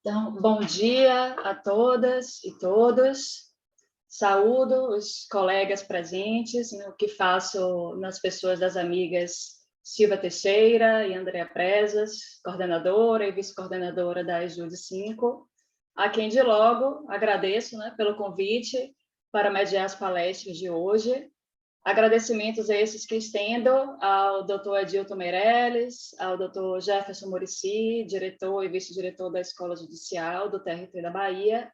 Então, bom dia a todas e todos. Saúdo os colegas presentes, o que faço nas pessoas das amigas Silvia Teixeira e Andréa Presas, coordenadora e vice-coordenadora da EJUD 5, a quem de logo agradeço, pelo convite para mediar as palestras de hoje. Agradecimentos a esses que estendo ao Dr. Adilton Meirelles, ao Dr. Jefferson Muricy, diretor e vice-diretor da Escola Judicial do TRT da Bahia,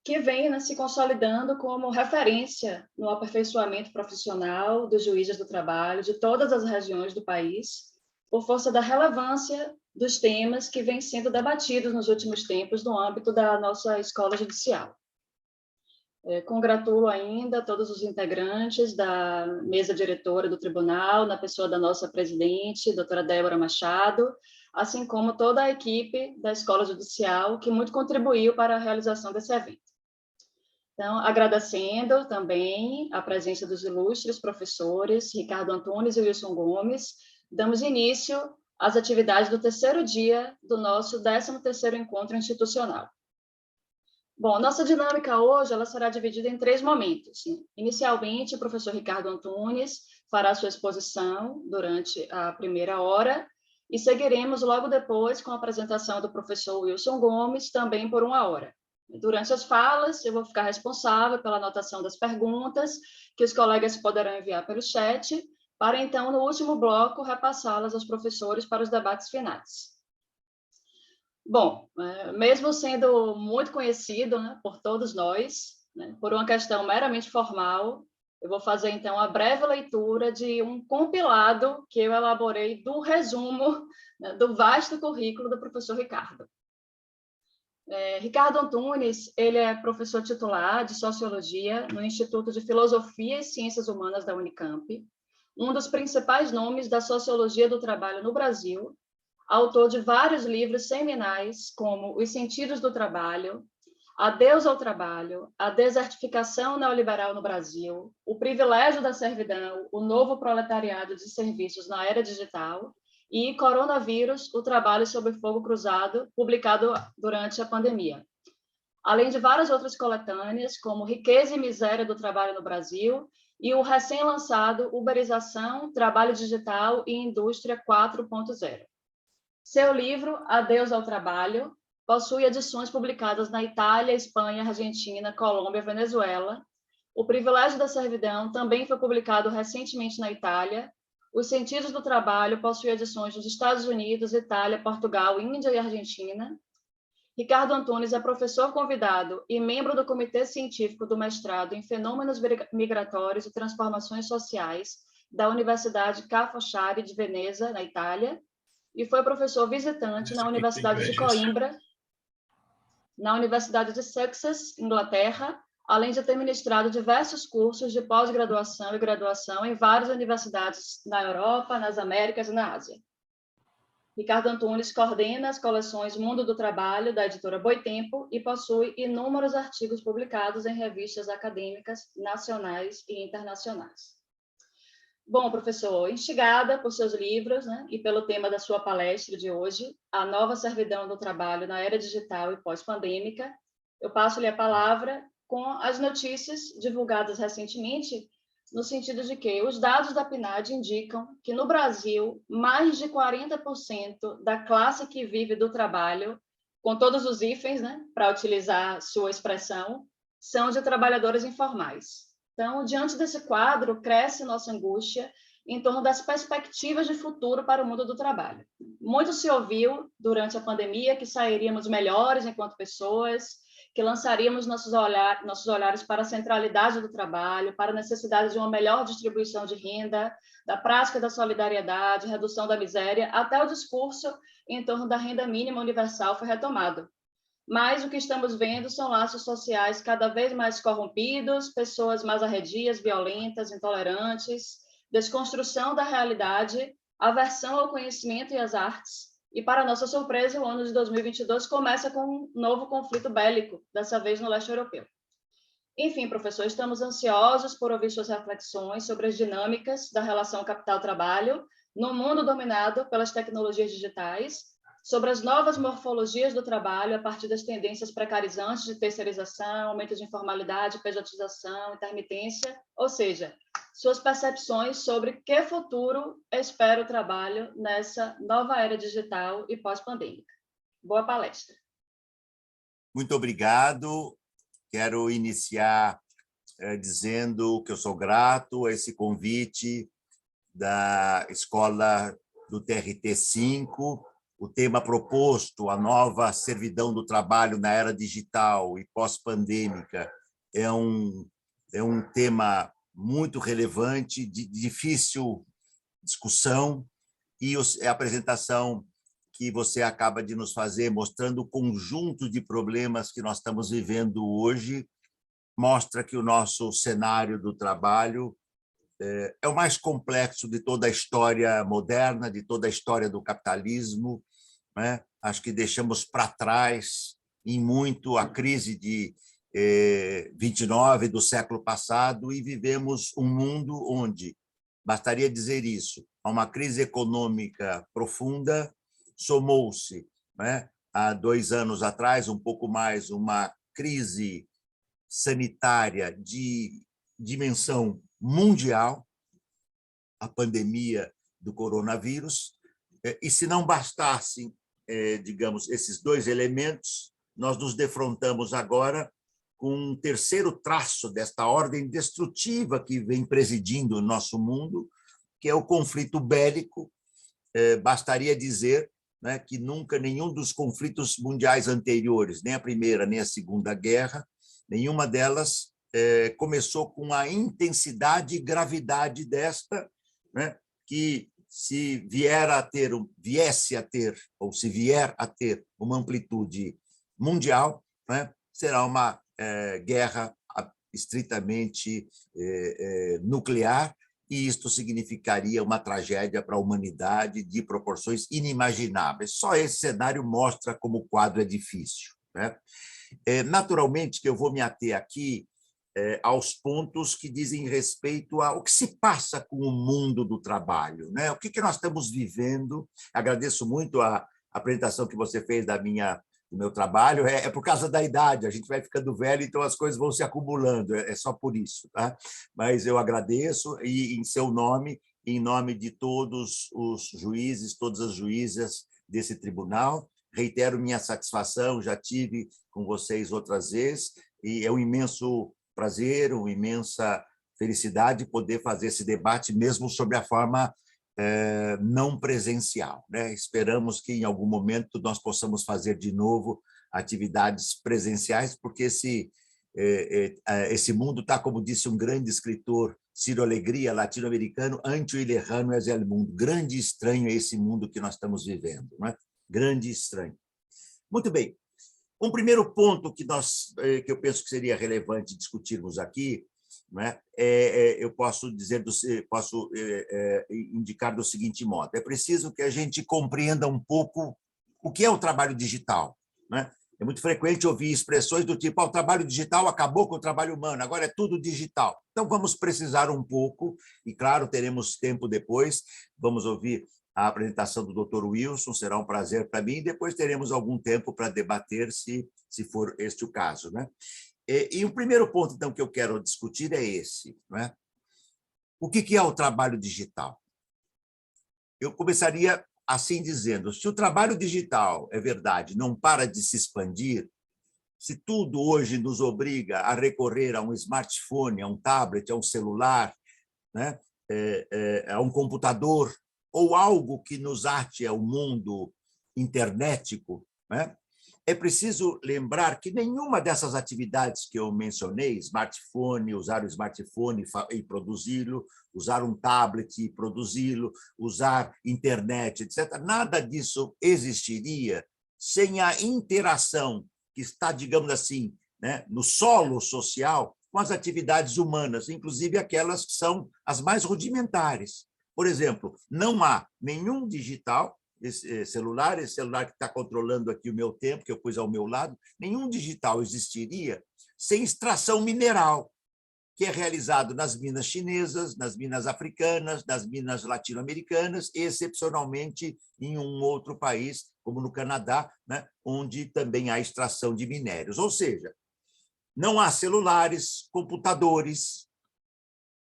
que vem se consolidando como referência no aperfeiçoamento profissional dos juízes do trabalho de todas as regiões do país, por força da relevância dos temas que vêm sendo debatidos nos últimos tempos no âmbito da nossa Escola Judicial. Congratulo ainda todos os integrantes da mesa diretora do tribunal, na pessoa da nossa presidente, doutora Débora Machado, assim como toda a equipe da Escola Judicial, que muito contribuiu para a realização desse evento. Então, agradecendo também a presença dos ilustres professores Ricardo Antunes e Wilson Gomes, damos início às atividades do terceiro dia do nosso 13º encontro institucional. Bom, nossa dinâmica hoje ela será dividida em 3 momentos. Inicialmente, o professor Ricardo Antunes fará sua exposição durante a primeira hora e seguiremos logo depois com a apresentação do professor Wilson Gomes, também por 1 hora. Durante as falas, eu vou ficar responsável pela anotação das perguntas que os colegas poderão enviar pelo chat, para então, no último bloco, repassá-las aos professores para os debates finais. Bom, mesmo sendo muito conhecido por todos nós, por uma questão meramente formal, eu vou fazer, então, a breve leitura de um compilado que eu elaborei do resumo do vasto currículo do professor Ricardo. Ricardo Antunes, ele é professor titular de Sociologia no Instituto de Filosofia e Ciências Humanas da Unicamp, um dos principais nomes da Sociologia do Trabalho no Brasil, autor de vários livros seminais, como Os Sentidos do Trabalho, Adeus ao Trabalho, A Desertificação Neoliberal no Brasil, O Privilégio da Servidão, O Novo Proletariado de Serviços na Era Digital e Coronavírus, O Trabalho sob Fogo Cruzado, publicado durante a pandemia. Além de várias outras coletâneas, como Riqueza e Miséria do Trabalho no Brasil e o recém-lançado Uberização, Trabalho Digital e Indústria 4.0. Seu livro, Adeus ao Trabalho, possui edições publicadas na Itália, Espanha, Argentina, Colômbia e Venezuela. O Privilégio da Servidão também foi publicado recentemente na Itália. Os Sentidos do Trabalho possui edições nos Estados Unidos, Itália, Portugal, Índia e Argentina. Ricardo Antunes é professor convidado e membro do Comitê Científico do Mestrado em Fenômenos Migratórios e Transformações Sociais da Universidade Ca' Foscari de Veneza, na Itália, e foi professor visitante na Universidade de Coimbra, na Universidade de Sussex, Inglaterra, além de ter ministrado diversos cursos de pós-graduação e graduação em várias universidades na Europa, nas Américas e na Ásia. Ricardo Antunes coordena as coleções Mundo do Trabalho, da editora Boitempo, e possui inúmeros artigos publicados em revistas acadêmicas nacionais e internacionais. Bom, professor, instigada por seus livros e pelo tema da sua palestra de hoje, A Nova Servidão do Trabalho na Era Digital e Pós-Pandêmica, eu passo-lhe a palavra com as notícias divulgadas recentemente, no sentido de que os dados da PNAD indicam que, no Brasil, mais de 40% da classe que vive do trabalho, com todos os hífens, para utilizar sua expressão, são de trabalhadores informais. Então, diante desse quadro, cresce nossa angústia em torno das perspectivas de futuro para o mundo do trabalho. Muito se ouviu durante a pandemia que sairíamos melhores enquanto pessoas, que lançaríamos nossos olhares para a centralidade do trabalho, para a necessidade de uma melhor distribuição de renda, da prática da solidariedade, redução da miséria, até o discurso em torno da renda mínima universal foi retomado. Mas o que estamos vendo são laços sociais cada vez mais corrompidos, pessoas mais arredias, violentas, intolerantes, desconstrução da realidade, aversão ao conhecimento e às artes. E, para nossa surpresa, o ano de 2022 começa com um novo conflito bélico, dessa vez no leste europeu. Enfim, professor, estamos ansiosos por ouvir suas reflexões sobre as dinâmicas da relação capital-trabalho no mundo dominado pelas tecnologias digitais sobre as novas morfologias do trabalho a partir das tendências precarizantes de terceirização, aumento de informalidade, pejotização, intermitência, ou seja, suas percepções sobre que futuro espera o trabalho nessa nova era digital e pós-pandêmica. Boa palestra. Muito obrigado. Quero iniciar dizendo que eu sou grato a esse convite da Escola do TRT5. O tema proposto, a nova servidão do trabalho na era digital e pós-pandêmica, é um tema muito relevante, de difícil discussão, e a apresentação que você acaba de nos fazer, mostrando o conjunto de problemas que nós estamos vivendo hoje, mostra que o nosso cenário do trabalho é o mais complexo de toda a história moderna, de toda a história do capitalismo, né? Acho que deixamos para trás, em muito, a crise de 29 do século passado e vivemos um mundo onde, bastaria dizer isso, há uma crise econômica profunda, somou-se, né, há 2 anos atrás, um pouco mais, uma crise sanitária de dimensão mundial, a pandemia do coronavírus, e se não bastassem, digamos, esses 2 elementos, nós nos defrontamos agora com um terceiro traço desta ordem destrutiva que vem presidindo o nosso mundo, que é o conflito bélico. Bastaria dizer, né, que nunca nenhum dos conflitos mundiais anteriores, nem a Primeira nem a Segunda Guerra, nenhuma delas começou com a intensidade e gravidade desta, né, que se viesse a ter, ou se vier a ter uma amplitude mundial, né, será uma guerra estritamente nuclear, e isto significaria uma tragédia para a humanidade de proporções inimagináveis. Só esse cenário mostra como o quadro é difícil, né? Naturalmente que eu vou me ater aqui aos pontos que dizem respeito ao que se passa com o mundo do trabalho, né? O que nós estamos vivendo. Agradeço muito a apresentação que você fez do meu trabalho. É por causa da idade, a gente vai ficando velho, então as coisas vão se acumulando, é só por isso, tá? Mas eu agradeço, e em seu nome, em nome de todos os juízes, todas as juízas desse tribunal, reitero minha satisfação, já tive com vocês outras vezes, e é um imenso prazer, uma imensa felicidade poder fazer esse debate, mesmo sob a forma não presencial, né? Esperamos que, em algum momento, nós possamos fazer de novo atividades presenciais, porque esse mundo está, como disse um grande escritor, Ciro Alegria, latino-americano, ante o ilerrano es el mundo. Grande e estranho é esse mundo que nós estamos vivendo, não é? Grande e estranho. Muito bem. Um primeiro ponto que eu penso que seria relevante discutirmos aqui, né, eu posso indicar do seguinte modo: é preciso que a gente compreenda um pouco o que é o trabalho digital, né? É muito frequente ouvir expressões do tipo: o trabalho digital acabou com o trabalho humano, agora é tudo digital. Então, vamos precisar um pouco, e, claro, teremos tempo depois, vamos ouvir a apresentação do Dr. Wilson, será um prazer para mim, e depois teremos algum tempo para debater, se for este o caso, né? E o primeiro ponto, então, que eu quero discutir é esse, né? O que é o trabalho digital? Eu começaria assim dizendo: se o trabalho digital, é verdade, não para de se expandir, se tudo hoje nos obriga a recorrer a um smartphone, a um tablet, a um celular, né, a um computador, ou algo que nos ate ao mundo internetico, né, é preciso lembrar que nenhuma dessas atividades que eu mencionei, smartphone, usar o smartphone e produzi-lo, usar um tablet e produzi-lo, usar internet, etc., nada disso existiria sem a interação que está, digamos assim, né, no solo social com as atividades humanas, inclusive aquelas que são as mais rudimentares. Por exemplo, não há nenhum digital, esse celular que está controlando aqui o meu tempo, que eu pus ao meu lado, nenhum digital existiria sem extração mineral. que é realizado nas minas chinesas, nas minas africanas, nas minas latino-americanas e, excepcionalmente, em um outro país, como no Canadá, né, onde também há extração de minérios. Ou seja, não há celulares, computadores,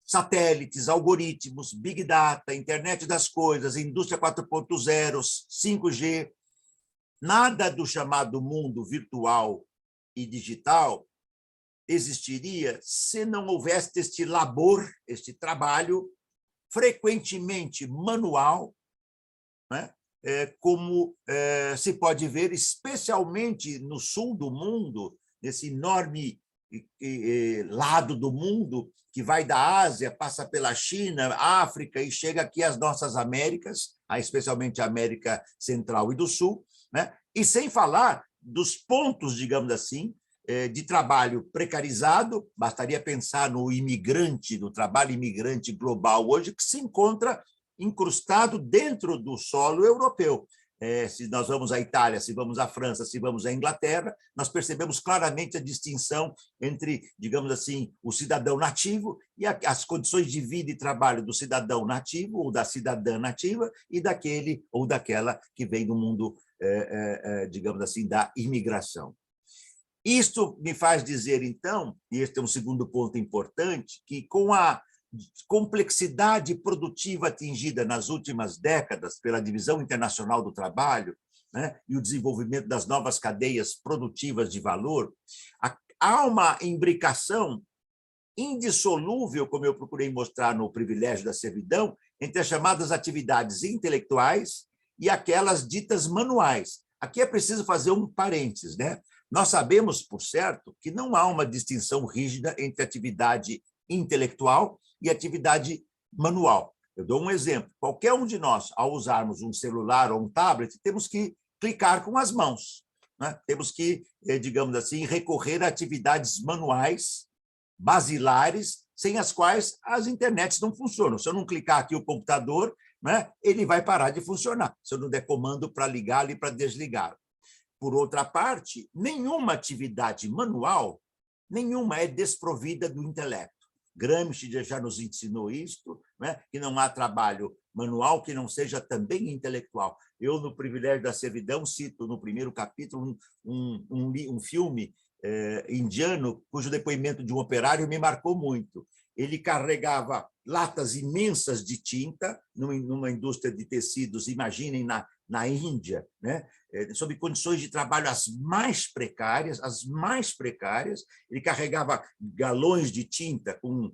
satélites, algoritmos, Big Data, internet das coisas, indústria 4.0, 5G, nada do chamado mundo virtual e digital existiria se não houvesse este labor, este trabalho, frequentemente manual, né? Como se pode ver, especialmente no sul do mundo, nesse enorme lado do mundo, que vai da Ásia, passa pela China, África e chega aqui às nossas Américas, especialmente a América Central e do Sul, né? E sem falar dos pontos, digamos assim, de trabalho precarizado, bastaria pensar no imigrante, no trabalho imigrante global hoje, que se encontra incrustado dentro do solo europeu. Se nós vamos à Itália, se vamos à França, se vamos à Inglaterra, nós percebemos claramente a distinção entre, digamos assim, o cidadão nativo e as condições de vida e trabalho do cidadão nativo ou da cidadã nativa e daquele ou daquela que vem do mundo, digamos assim, da imigração. Isto me faz dizer, então, e este é um segundo ponto importante, que com a complexidade produtiva atingida nas últimas décadas pela Divisão Internacional do Trabalho, né, e o desenvolvimento das novas cadeias produtivas de valor, há uma imbricação indissolúvel, como eu procurei mostrar no Privilégio da Servidão, entre as chamadas atividades intelectuais e aquelas ditas manuais. Aqui é preciso fazer um parênteses, né? Nós sabemos, por certo, que não há uma distinção rígida entre atividade intelectual e atividade manual. Eu dou um exemplo. Qualquer um de nós, ao usarmos um celular ou um tablet, temos que clicar com as mãos, né? Temos que, digamos assim, recorrer a atividades manuais, basilares, sem as quais as internets não funcionam. Se eu não clicar aqui o computador, né, ele vai parar de funcionar, se eu não der comando para ligá-lo e para desligá-lo. Por outra parte, nenhuma atividade manual, nenhuma é desprovida do intelecto. Gramsci já nos ensinou isto, né? Que não há trabalho manual que não seja também intelectual. Eu, no Privilégio da Servidão, cito no primeiro capítulo um filme indiano, cujo depoimento de um operário me marcou muito. Ele carregava latas imensas de tinta numa indústria de tecidos, imaginem, na Índia, né? Sob condições de trabalho as mais precárias, ele carregava galões de tinta com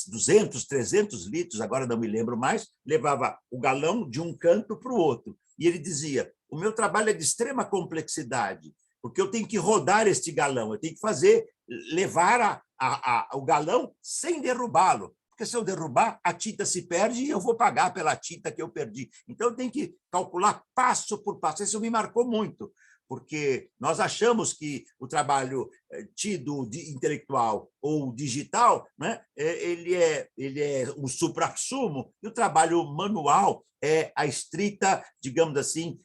200, 300 litros, agora não me lembro mais, levava o galão de um canto para o outro. E ele dizia, o meu trabalho é de extrema complexidade, porque eu tenho que rodar este galão, eu tenho que levar o galão sem derrubá-lo, porque se eu derrubar, a tinta se perde e eu vou pagar pela tinta que eu perdi. Então, eu tenho que calcular passo por passo. Isso me marcou muito, porque nós achamos que o trabalho tido de intelectual ou digital, né, ele é um suprassumo, e o trabalho manual é a estrita, digamos assim,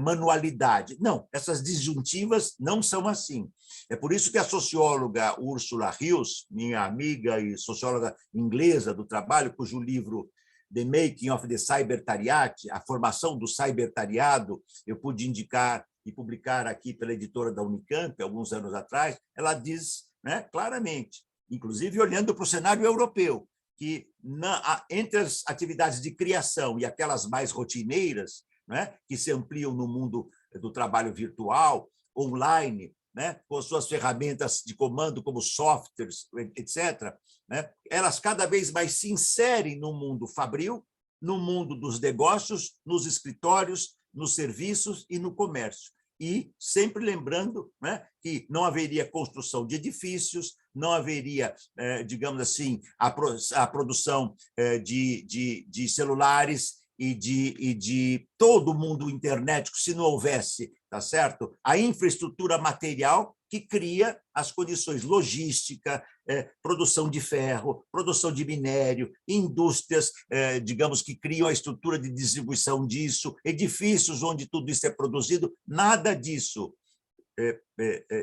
manualidade. Não, essas disjuntivas não são assim. É por isso que a socióloga Ursula Hills, minha amiga e socióloga inglesa do trabalho, cujo livro The Making of the Cybertariat, a formação do cybertariado, eu pude indicar e publicar aqui pela editora da Unicamp, alguns anos atrás, ela diz, né, claramente, inclusive olhando para o cenário europeu, que entre as atividades de criação e aquelas mais rotineiras, né, que se ampliam no mundo do trabalho virtual, online, né, com suas ferramentas de comando, como softwares, etc., né, elas cada vez mais se inserem no mundo fabril, no mundo dos negócios, nos escritórios, nos serviços e no comércio. E sempre lembrando, né, que não haveria construção de edifícios, não haveria, digamos assim, a produção de celulares e de todo o mundo internético, se não houvesse, tá certo, a infraestrutura material que cria as condições logística, produção de ferro, produção de minério, indústrias, digamos, que criam a estrutura de distribuição disso, edifícios onde tudo isso é produzido, nada disso.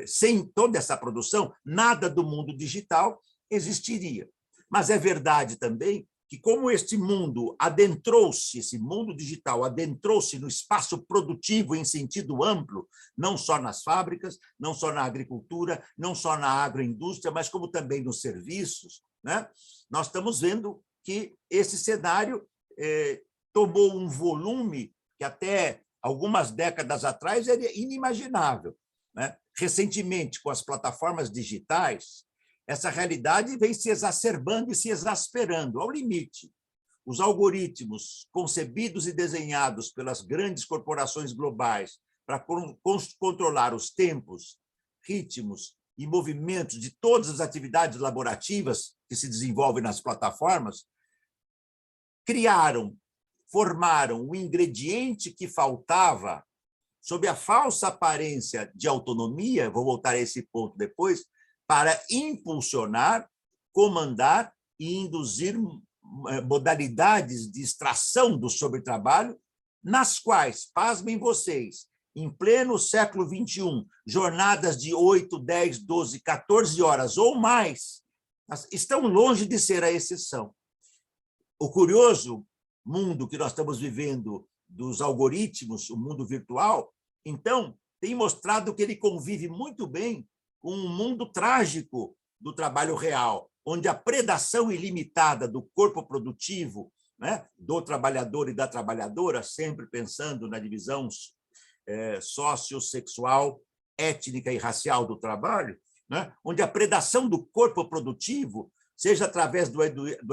Sem toda essa produção, nada do mundo digital existiria. Mas é verdade também que, como este mundo adentrou-se, esse mundo digital adentrou-se no espaço produtivo em sentido amplo, não só nas fábricas, não só na agricultura, não só na agroindústria, mas como também nos serviços, né? Nós estamos vendo que esse cenário tomou um volume que até algumas décadas atrás era inimaginável, né? Recentemente, com as plataformas digitais, essa realidade vem se exacerbando e se exasperando ao limite. Os algoritmos concebidos e desenhados pelas grandes corporações globais para controlar os tempos, ritmos e movimentos de todas as atividades laborativas que se desenvolvem nas plataformas, formaram o ingrediente que faltava, sob a falsa aparência de autonomia, vou voltar a esse ponto depois, para impulsionar, comandar e induzir modalidades de extração do sobretrabalho, nas quais, pasmem vocês, em pleno século XXI, jornadas de 8, 10, 12, 14 horas ou mais, estão longe de ser a exceção. O curioso mundo que nós estamos vivendo dos algoritmos, o mundo virtual, então, tem mostrado que ele convive muito bem com um mundo trágico do trabalho real, onde a predação ilimitada do corpo produtivo, né, do trabalhador e da trabalhadora, sempre pensando na divisão sociossexual, étnica e racial do trabalho, né, onde a predação do corpo produtivo, seja através do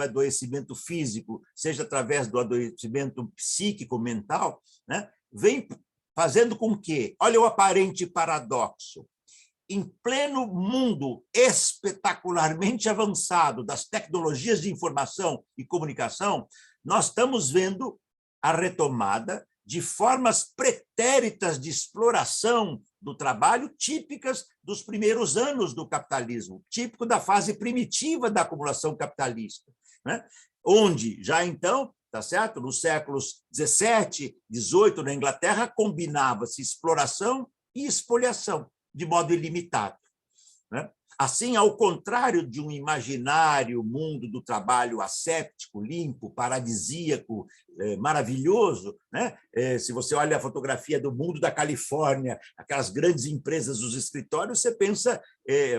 adoecimento físico, seja através do adoecimento psíquico, mental, né, vem fazendo com que, olha o aparente paradoxo, em pleno mundo espetacularmente avançado das tecnologias de informação e comunicação, nós estamos vendo a retomada de formas pretéritas de exploração do trabalho típicas dos primeiros anos do capitalismo, típico da fase primitiva da acumulação capitalista, né? Onde, já então, tá certo? Nos séculos 17, 18, na Inglaterra, combinava-se exploração e expoliação, de modo ilimitado, né? Assim, ao contrário de um imaginário mundo do trabalho asséptico, limpo, paradisíaco, maravilhoso, né? Se você olha a fotografia do mundo da Califórnia, aquelas grandes empresas dos escritórios, você pensa,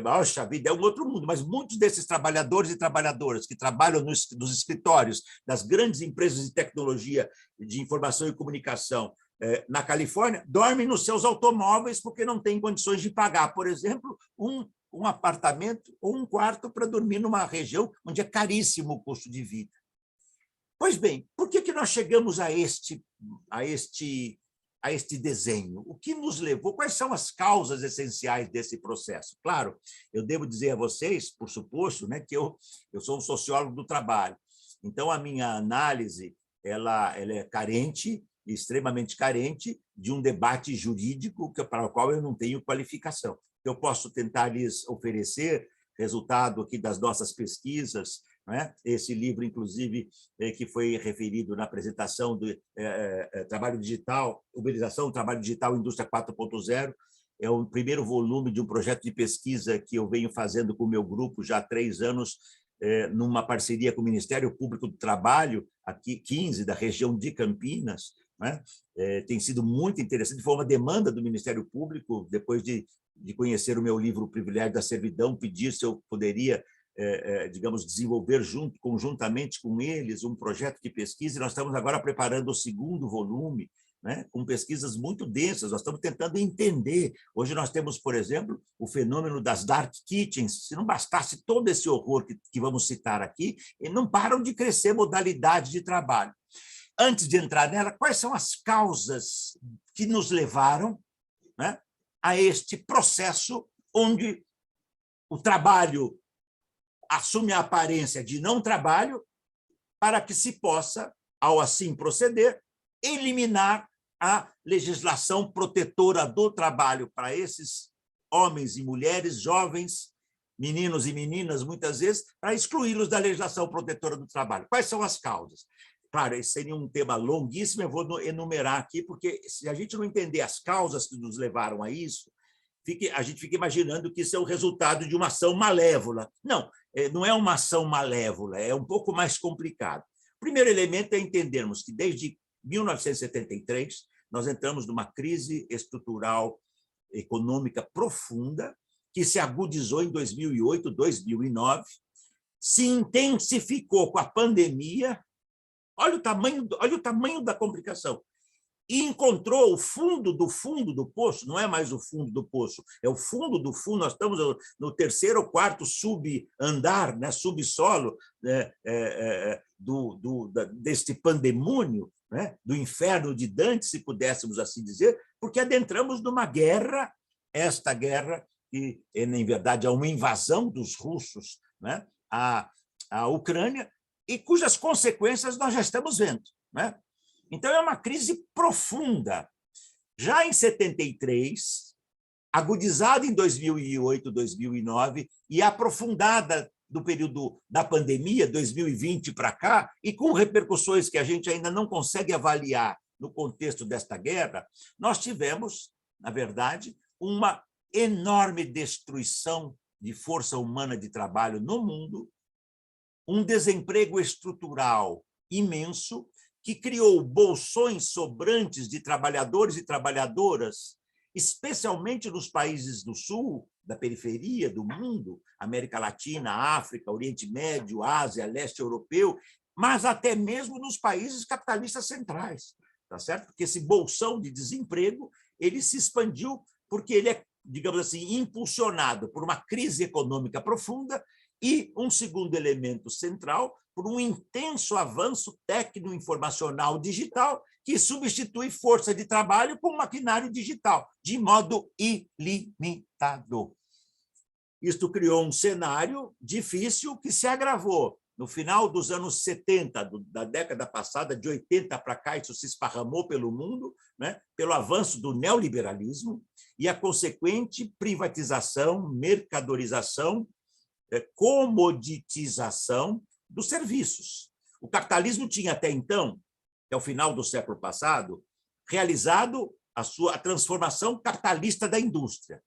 poxa vida, é um outro mundo, mas muitos desses trabalhadores e trabalhadoras que trabalham nos escritórios das grandes empresas de tecnologia, de informação e comunicação, na Califórnia, dormem nos seus automóveis porque não têm condições de pagar, por exemplo, um apartamento ou um quarto para dormir numa região onde é caríssimo o custo de vida. Pois bem, por que nós chegamos a este desenho? O que nos levou? Quais são as causas essenciais desse processo? Claro, eu devo dizer a vocês, por suposto, né, que eu sou um sociólogo do trabalho. Então, a minha análise ela é carente, extremamente carente, de um debate jurídico para o qual eu não tenho qualificação. Eu posso tentar lhes oferecer resultado aqui das nossas pesquisas, né? Esse livro, inclusive, que foi referido na apresentação do Trabalho Digital, Uberização, Trabalho Digital, Indústria 4.0, é o primeiro volume de um projeto de pesquisa que eu venho fazendo com o meu grupo já há 3 anos, numa parceria com o Ministério Público do Trabalho, aqui 15, da região de Campinas, né? Tem sido muito interessante, foi uma demanda do Ministério Público, depois de conhecer o meu livro O Privilégio da Servidão, pedir se eu poderia, digamos, desenvolver conjuntamente com eles um projeto de pesquisa, e nós estamos agora preparando o 2º volume, né, com pesquisas muito densas, nós estamos tentando entender. Hoje nós temos, por exemplo, o fenômeno das dark kitchens. Se não bastasse todo esse horror que vamos citar aqui, não param de crescer modalidades de trabalho. Antes de entrar nela, quais são as causas que nos levaram, né, a este processo onde o trabalho assume a aparência de não trabalho para que se possa, ao assim proceder, eliminar a legislação protetora do trabalho para esses homens e mulheres, jovens, meninos e meninas, muitas vezes, para excluí-los da legislação protetora do trabalho. Quais são as causas? Claro, esse seria um tema longuíssimo, eu vou enumerar aqui, porque se a gente não entender as causas que nos levaram a isso, a gente fica imaginando que isso é o resultado de uma ação malévola. Não, não é uma ação malévola, é um pouco mais complicado. O primeiro elemento é entendermos que, desde 1973, nós entramos numa crise estrutural econômica profunda, que se agudizou em 2008, 2009, se intensificou com a pandemia. Olha o tamanho da complicação. E encontrou o fundo do poço, não é mais o fundo do poço, é o fundo do fundo. Nós estamos no terceiro ou quarto subandar, né, subsolo, né, deste pandemônio, né, do inferno de Dante, se pudéssemos assim dizer, porque adentramos numa guerra, esta guerra, que, em verdade, é uma invasão dos russos, né, à Ucrânia, e cujas consequências nós já estamos vendo, né? Então, é uma crise profunda. Já em 73, agudizada em 2008, 2009, e aprofundada no período da pandemia, 2020 para cá, e com repercussões que a gente ainda não consegue avaliar no contexto desta guerra, nós tivemos, na verdade, uma enorme destruição de força humana de trabalho no mundo, um desemprego estrutural imenso, que criou bolsões sobrantes de trabalhadores e trabalhadoras, especialmente nos países do Sul, da periferia do mundo, América Latina, África, Oriente Médio, Ásia, Leste Europeu, mas até mesmo nos países capitalistas centrais, tá certo? Porque esse bolsão de desemprego ele se expandiu porque ele é, digamos assim, impulsionado por uma crise econômica profunda e um segundo elemento central, por um intenso avanço técnico-informacional digital que substitui força de trabalho com maquinário digital, de modo ilimitado. Isto criou um cenário difícil que se agravou. No final dos anos 70, da década passada, de 80 para cá, isso se esparramou pelo mundo, né, pelo avanço do neoliberalismo e a consequente privatização, mercadorização, comoditização dos serviços. O capitalismo tinha até então, até o final do século passado, realizado a sua transformação capitalista da indústria.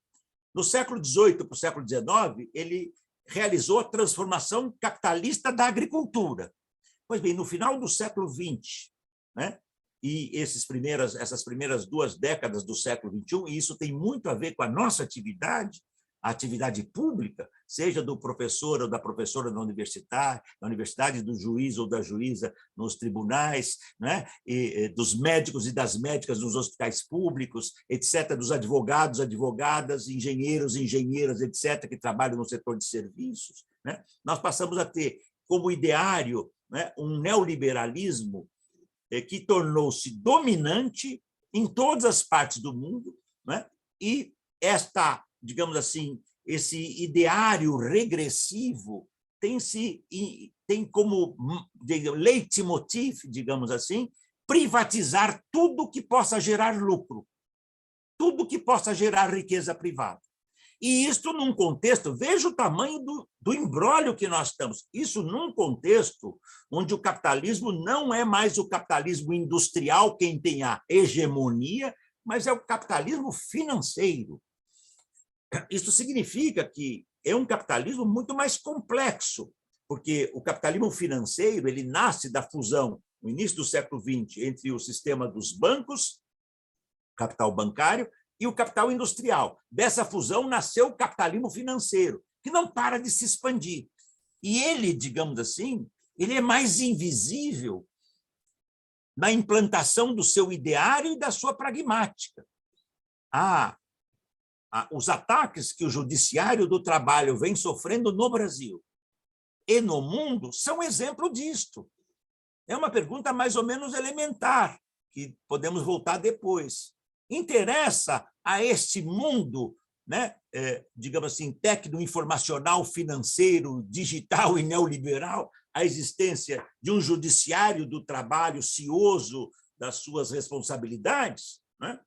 No século XVIII para o século XIX, ele realizou a transformação capitalista da agricultura. Pois bem, no final do século XX, né, e essas primeiras 2 décadas do século XXI, e isso tem muito a ver com a nossa atividade, a atividade pública, seja do professor ou da professora na universidade, do juiz ou da juíza nos tribunais, né? E dos médicos e das médicas nos hospitais públicos, etc., dos advogados, advogadas, engenheiros, engenheiras, etc., que trabalham no setor de serviços, né? Nós passamos a ter como ideário, né, um neoliberalismo que tornou-se dominante em todas as partes do mundo, né? E esta, digamos assim, esse ideário regressivo tem como leitmotiv, digamos assim, privatizar tudo que possa gerar lucro, tudo que possa gerar riqueza privada. E isto num contexto, veja o tamanho do imbróglio que nós estamos, isso num contexto onde o capitalismo não é mais o capitalismo industrial quem tem a hegemonia, mas é o capitalismo financeiro. Isso significa que é um capitalismo muito mais complexo, porque o capitalismo financeiro ele nasce da fusão, no início do século XX, entre o sistema dos bancos, capital bancário, e o capital industrial. Dessa fusão nasceu o capitalismo financeiro, que não para de se expandir. E ele, digamos assim, ele é mais invisível na implantação do seu ideário e da sua pragmática. Os ataques que o Judiciário do Trabalho vem sofrendo no Brasil e no mundo são exemplo disto. É uma pergunta mais ou menos elementar, que podemos voltar depois. Interessa a este mundo, né, digamos assim, tecno-informacional, financeiro, digital e neoliberal, a existência de um Judiciário do Trabalho cioso das suas responsabilidades, né?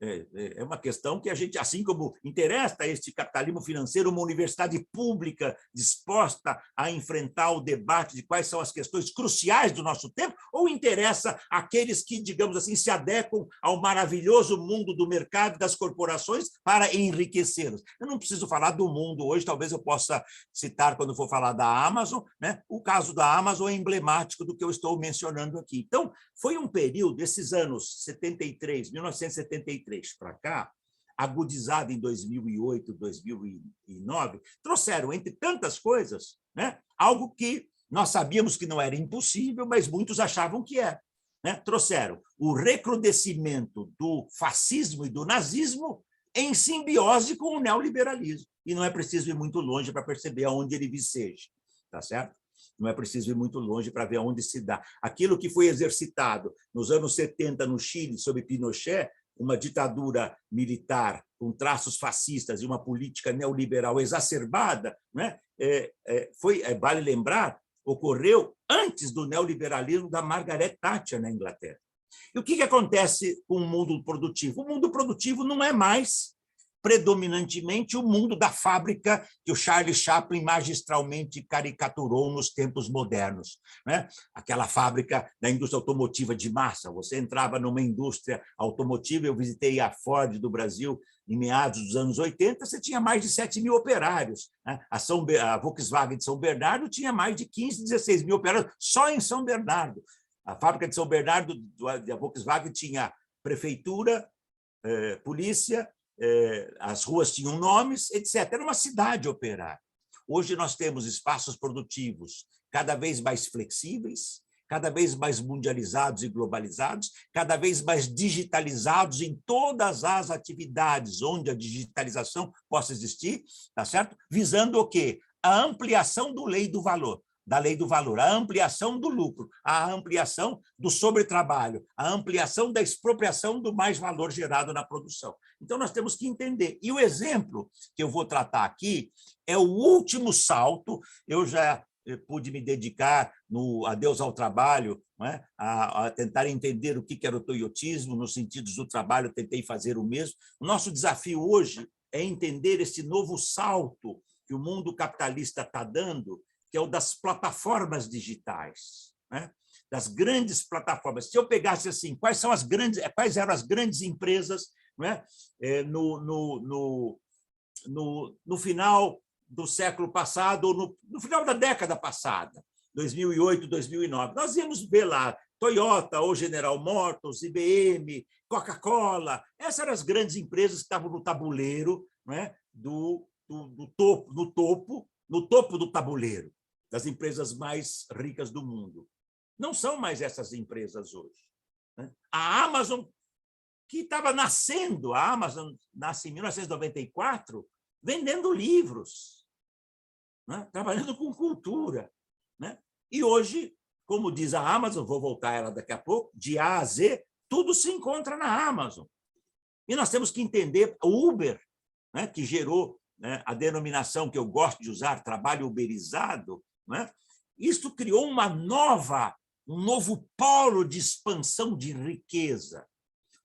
É uma questão que a gente, assim como interessa a este capitalismo financeiro uma universidade pública disposta a enfrentar o debate de quais são as questões cruciais do nosso tempo, ou interessa aqueles que, digamos assim, se adequam ao maravilhoso mundo do mercado e das corporações para enriquecê-los. Eu não preciso falar do mundo hoje, talvez eu possa citar, quando for falar da Amazon, né? O caso da Amazon é emblemático do que eu estou mencionando aqui. Então, foi um período, esses anos 1973 para cá, agudizado em 2008, 2009, trouxeram, entre tantas coisas, né, algo que nós sabíamos que não era impossível, mas muitos achavam que é. Né? Trouxeram o recrudescimento do fascismo e do nazismo em simbiose com o neoliberalismo. E não é preciso ir muito longe para perceber aonde ele viceja, tá certo? Não é preciso ir muito longe para ver aonde se dá. Aquilo que foi exercitado nos anos 70 no Chile, sob Pinochet, uma ditadura militar com traços fascistas e uma política neoliberal exacerbada, né? Vale lembrar, ocorreu antes do neoliberalismo da Margaret Thatcher na Inglaterra. E o que acontece com o mundo produtivo? O mundo produtivo não é mais predominantemente o mundo da fábrica que o Charlie Chaplin magistralmente caricaturou nos tempos modernos, né? Aquela fábrica da indústria automotiva de massa. Você entrava numa indústria automotiva, eu visitei a Ford do Brasil em meados dos anos 80, você tinha mais de 7 mil operários. Né? A Volkswagen de São Bernardo tinha mais de 15, 16 mil operários só em São Bernardo. A fábrica de São Bernardo, da Volkswagen, tinha prefeitura, polícia, as ruas tinham nomes, etc. Era uma cidade operária. Hoje nós temos espaços produtivos cada vez mais flexíveis, cada vez mais mundializados e globalizados, cada vez mais digitalizados em todas as atividades onde a digitalização possa existir, tá certo? Visando o quê? A ampliação da lei do valor, a ampliação do lucro, a ampliação do sobretrabalho, a ampliação da expropriação do mais valor gerado na produção. Então, nós temos que entender. E o exemplo que eu vou tratar aqui é o último salto. Eu já pude me dedicar no Adeus ao Trabalho, né, a tentar entender o que era o toyotismo, nos sentidos do trabalho, eu tentei fazer o mesmo. O nosso desafio hoje é entender esse novo salto que o mundo capitalista está dando, que é o das plataformas digitais, né? Das grandes plataformas. Se eu pegasse assim, quais eram as grandes empresas, né? No final do século passado, ou no final da década passada, 2008, 2009, nós íamos ver lá Toyota ou General Motors, IBM, Coca-Cola. Essas eram as grandes empresas que estavam no tabuleiro, né? No topo do tabuleiro das empresas mais ricas do mundo. Não são mais essas empresas hoje. A Amazon, que estava nascendo, a Amazon nasce em 1994, vendendo livros, né? Trabalhando com cultura. Né? E hoje, como diz a Amazon, vou voltar a ela daqui a pouco, de A a Z, tudo se encontra na Amazon. E nós temos que entender o Uber, né? Que gerou, né, a denominação que eu gosto de usar, trabalho uberizado, né? Isto criou um novo polo de expansão de riqueza,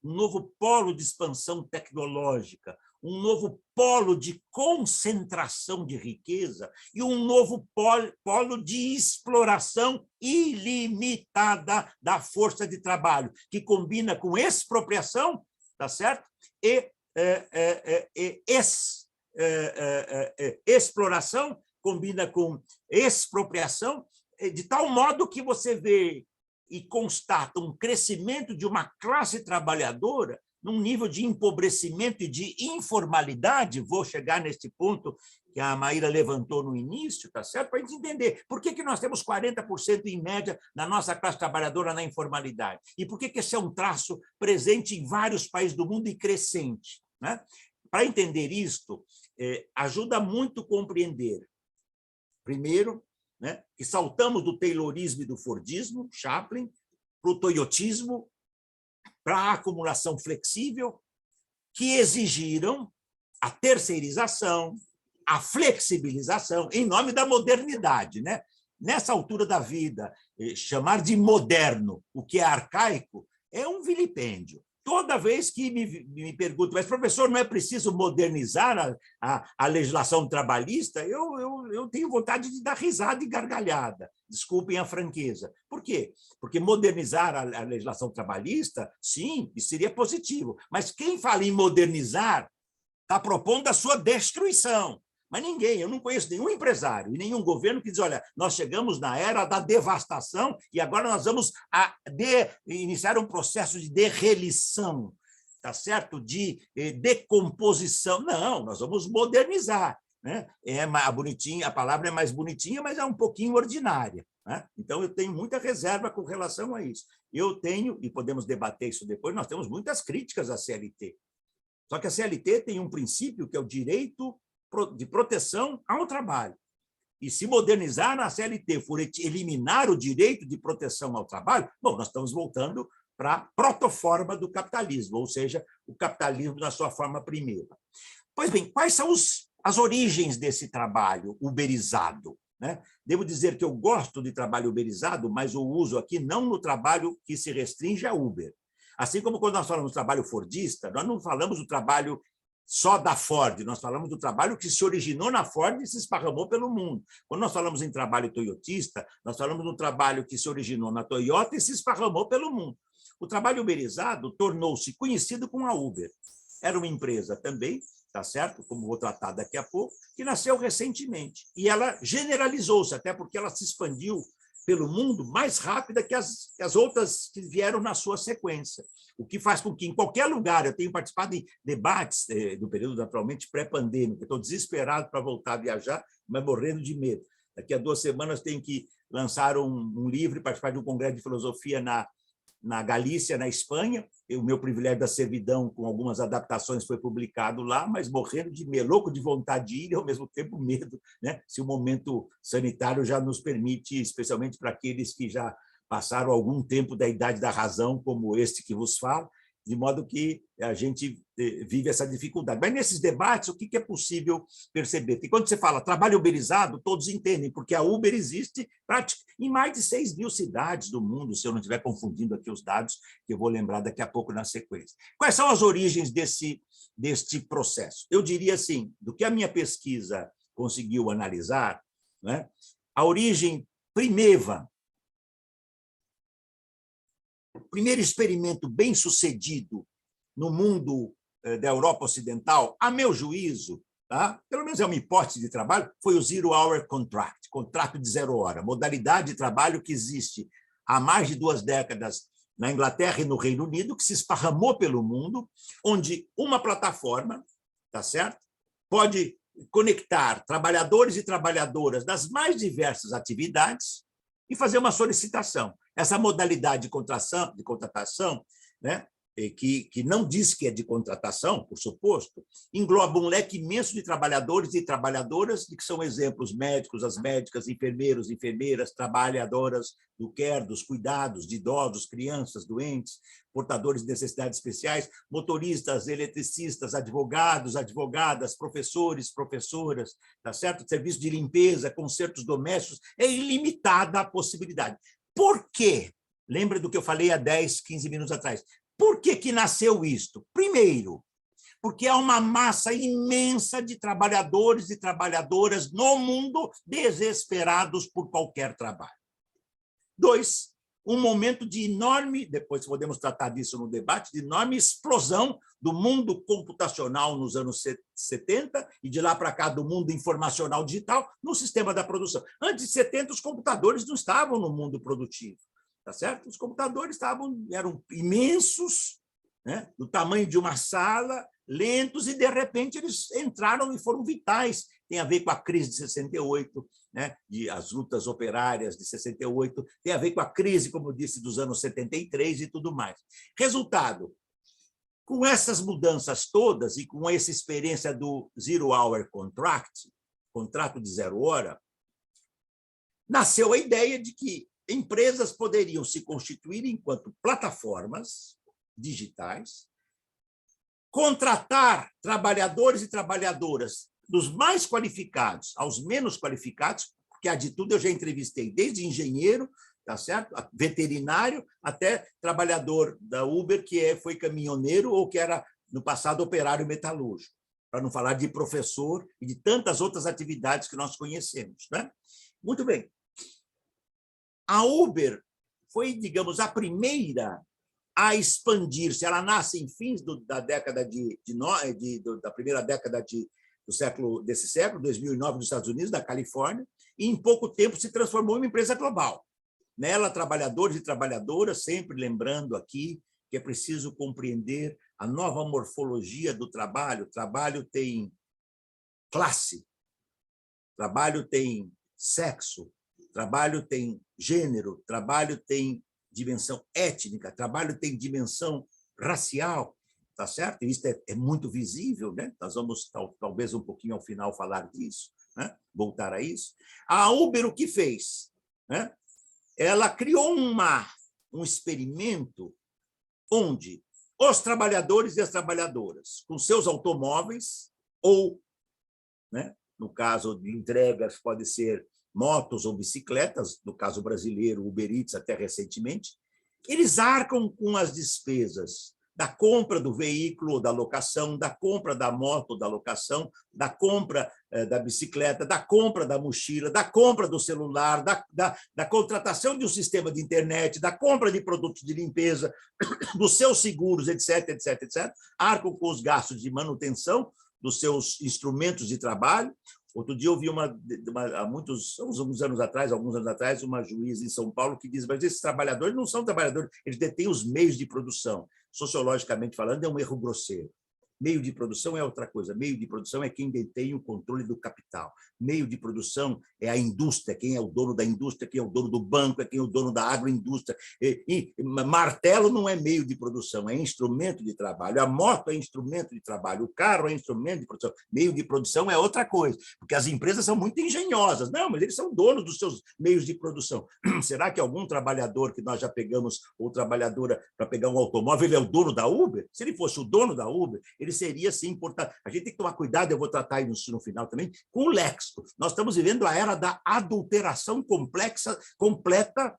um novo polo de expansão tecnológica, um novo polo de concentração de riqueza e um novo polo de exploração ilimitada da força de trabalho, que combina com expropriação, tá certo? E exploração combina com expropriação, de tal modo que você vê e constata um crescimento de uma classe trabalhadora num nível de empobrecimento e de informalidade. Vou chegar nesse ponto que a Maíra levantou no início, tá certo? Para a gente entender por que nós temos 40% em média na nossa classe trabalhadora na informalidade e por que esse é um traço presente em vários países do mundo e crescente, né? Para entender isto, ajuda muito a compreender, primeiro, né, que saltamos do taylorismo e do fordismo, Chaplin, para o toyotismo, para a acumulação flexível, que exigiram a terceirização, a flexibilização, em nome da modernidade. Né? Nessa altura da vida, chamar de moderno o que é arcaico é um vilipêndio. toda vez que me perguntam, mas, professor, não é preciso modernizar a legislação trabalhista? Eu tenho vontade de dar risada e gargalhada. Desculpem a franqueza. Por quê? Porque modernizar a legislação trabalhista, sim, isso seria positivo. Mas quem fala em modernizar está propondo a sua destruição. Mas ninguém, eu não conheço nenhum empresário e nenhum governo que diz, olha, nós chegamos na era da devastação e agora nós vamos iniciar um processo de derrelição, tá certo? De decomposição. Não, nós vamos modernizar. Né? A palavra é mais bonitinha, mas é um pouquinho ordinária. Né? Então, eu tenho muita reserva com relação a isso. Eu tenho, e podemos debater isso depois, nós temos muitas críticas à CLT. Só que a CLT tem um princípio que é o direito de proteção ao trabalho. E se modernizar a CLT for eliminar o direito de proteção ao trabalho, bom, nós estamos voltando para a protoforma do capitalismo, ou seja, o capitalismo na sua forma primeira. Pois bem, quais são as origens desse trabalho uberizado? Né? Devo dizer que eu gosto de trabalho uberizado, mas o uso aqui não no trabalho que se restringe a Uber. Assim como quando nós falamos do trabalho fordista, nós não falamos do trabalho só da Ford, nós falamos do trabalho que se originou na Ford e se esparramou pelo mundo. Quando nós falamos em trabalho toyotista, nós falamos do trabalho que se originou na Toyota e se esparramou pelo mundo. O trabalho uberizado tornou-se conhecido com a Uber. Era uma empresa também, tá certo? Como vou tratar daqui a pouco, que nasceu recentemente. E ela generalizou-se, até porque ela se expandiu pelo mundo mais rápida que as outras que vieram na sua sequência. O que faz com que, em qualquer lugar, eu tenho participado em debates do período naturalmente pré-pandêmico, estou desesperado para voltar a viajar, mas morrendo de medo. Daqui a 2 semanas tenho que lançar um livro e participar de um congresso de filosofia na Galícia, na Espanha. O meu privilégio da servidão, com algumas adaptações, foi publicado lá, mas morrendo de medo, louco de vontade de ir e, ao mesmo tempo, medo, né? Se o momento sanitário já nos permite, especialmente para aqueles que já passaram algum tempo da idade da razão, como este que vos falo, de modo que a gente vive essa dificuldade. Mas, nesses debates, o que é possível perceber? Porque quando você fala trabalho uberizado, todos entendem, porque a Uber existe em mais de 6 mil cidades do mundo, se eu não estiver confundindo aqui os dados, que eu vou lembrar daqui a pouco na sequência. Quais são as origens deste processo? Eu diria assim, do que a minha pesquisa conseguiu analisar, né, a origem primeva, o primeiro experimento bem-sucedido no mundo da Europa Ocidental, a meu juízo, tá? Pelo menos é uma hipótese de trabalho, foi o Zero Hour Contract, contrato de 0 hora, modalidade de trabalho que existe há mais de 2 décadas na Inglaterra e no Reino Unido, que se esparramou pelo mundo, onde uma plataforma, tá certo? Pode conectar trabalhadores e trabalhadoras das mais diversas atividades e fazer uma solicitação. Essa modalidade de contratação, né, que não diz que é de contratação, por suposto, engloba um leque imenso de trabalhadores e trabalhadoras, de que são exemplos médicos, as médicas, enfermeiros, enfermeiras, trabalhadoras do care, dos cuidados de idosos, crianças, doentes, portadores de necessidades especiais, motoristas, eletricistas, advogados, advogadas, professores, professoras, tá certo? Serviço de limpeza, consertos domésticos, é ilimitada a possibilidade. Por quê? Lembra do que eu falei há 10, 15 minutos atrás. Por que nasceu isto? Primeiro, porque há uma massa imensa de trabalhadores e trabalhadoras no mundo desesperados por qualquer trabalho. 2, um momento de enorme, depois podemos tratar disso no debate, de enorme explosão do mundo computacional nos anos 70 e de lá para cá do mundo informacional digital no sistema da produção. Antes de 70, os computadores não estavam no mundo produtivo, tá certo? Os computadores eram imensos, né, do tamanho de uma sala, lentos, e, de repente, eles entraram e foram vitais. Tem a ver com a crise de 68, né, as lutas operárias de 68, tem a ver com a crise, como disse, dos anos 73 e tudo mais. Resultado, com essas mudanças todas e com essa experiência do Zero Hour Contract, contrato de 0 hora, nasceu a ideia de que empresas poderiam se constituir enquanto plataformas digitais, contratar trabalhadores e trabalhadoras dos mais qualificados aos menos qualificados, porque, há de tudo, eu já entrevistei desde engenheiro, tá certo? Veterinário até trabalhador da Uber, que foi caminhoneiro ou que era, no passado, operário metalúrgico, para não falar de professor e de tantas outras atividades que nós conhecemos, né? Muito bem. A Uber foi, digamos, a primeira a expandir-se. Ela nasce em fins da década da primeira década desse século, 2009, nos Estados Unidos, da Califórnia, e em pouco tempo se transformou em uma empresa global. Nela, trabalhadores e trabalhadoras, sempre lembrando aqui que é preciso compreender a nova morfologia do trabalho. O trabalho tem classe, trabalho tem sexo, trabalho tem gênero, trabalho tem dimensão étnica, trabalho tem dimensão racial, tá certo? Isso é muito visível, né? Nós vamos, talvez, um pouquinho ao final falar disso, né? Voltar a isso. A Uber, o que fez? Né? Ela criou um experimento onde os trabalhadores e as trabalhadoras, com seus automóveis, ou, né, no caso de entregas, pode ser motos ou bicicletas, no caso brasileiro, Uber Eats, até recentemente, eles arcam com as despesas da compra do veículo ou da locação, da compra da moto ou da locação, da compra da bicicleta, da compra da mochila, da compra do celular, da contratação de um sistema de internet, da compra de produtos de limpeza, dos seus seguros, etc., etc., etc., arcam com os gastos de manutenção dos seus instrumentos de trabalho. Outro dia eu vi alguns anos atrás, uma juíza em São Paulo que diz: mas esses trabalhadores não são trabalhadores, eles detêm os meios de produção. Sociologicamente falando, é um erro grosseiro. Meio de produção é outra coisa. Meio de produção é quem detém o controle do capital. Meio de produção é a indústria, quem é o dono da indústria, quem é o dono do banco, é quem é o dono da agroindústria. E martelo não é meio de produção, é instrumento de trabalho. A moto é instrumento de trabalho, o carro é instrumento de produção. Meio de produção é outra coisa, porque as empresas são muito engenhosas. Não, mas eles são donos dos seus meios de produção. Será que algum trabalhador que nós já pegamos, ou trabalhadora, para pegar um automóvel, ele é o dono da Uber? Se ele fosse o dono da Uber, ele seria, sim, importante. A gente tem que tomar cuidado, eu vou tratar isso no final também, com o léxico. Nós estamos vivendo a era da adulteração completa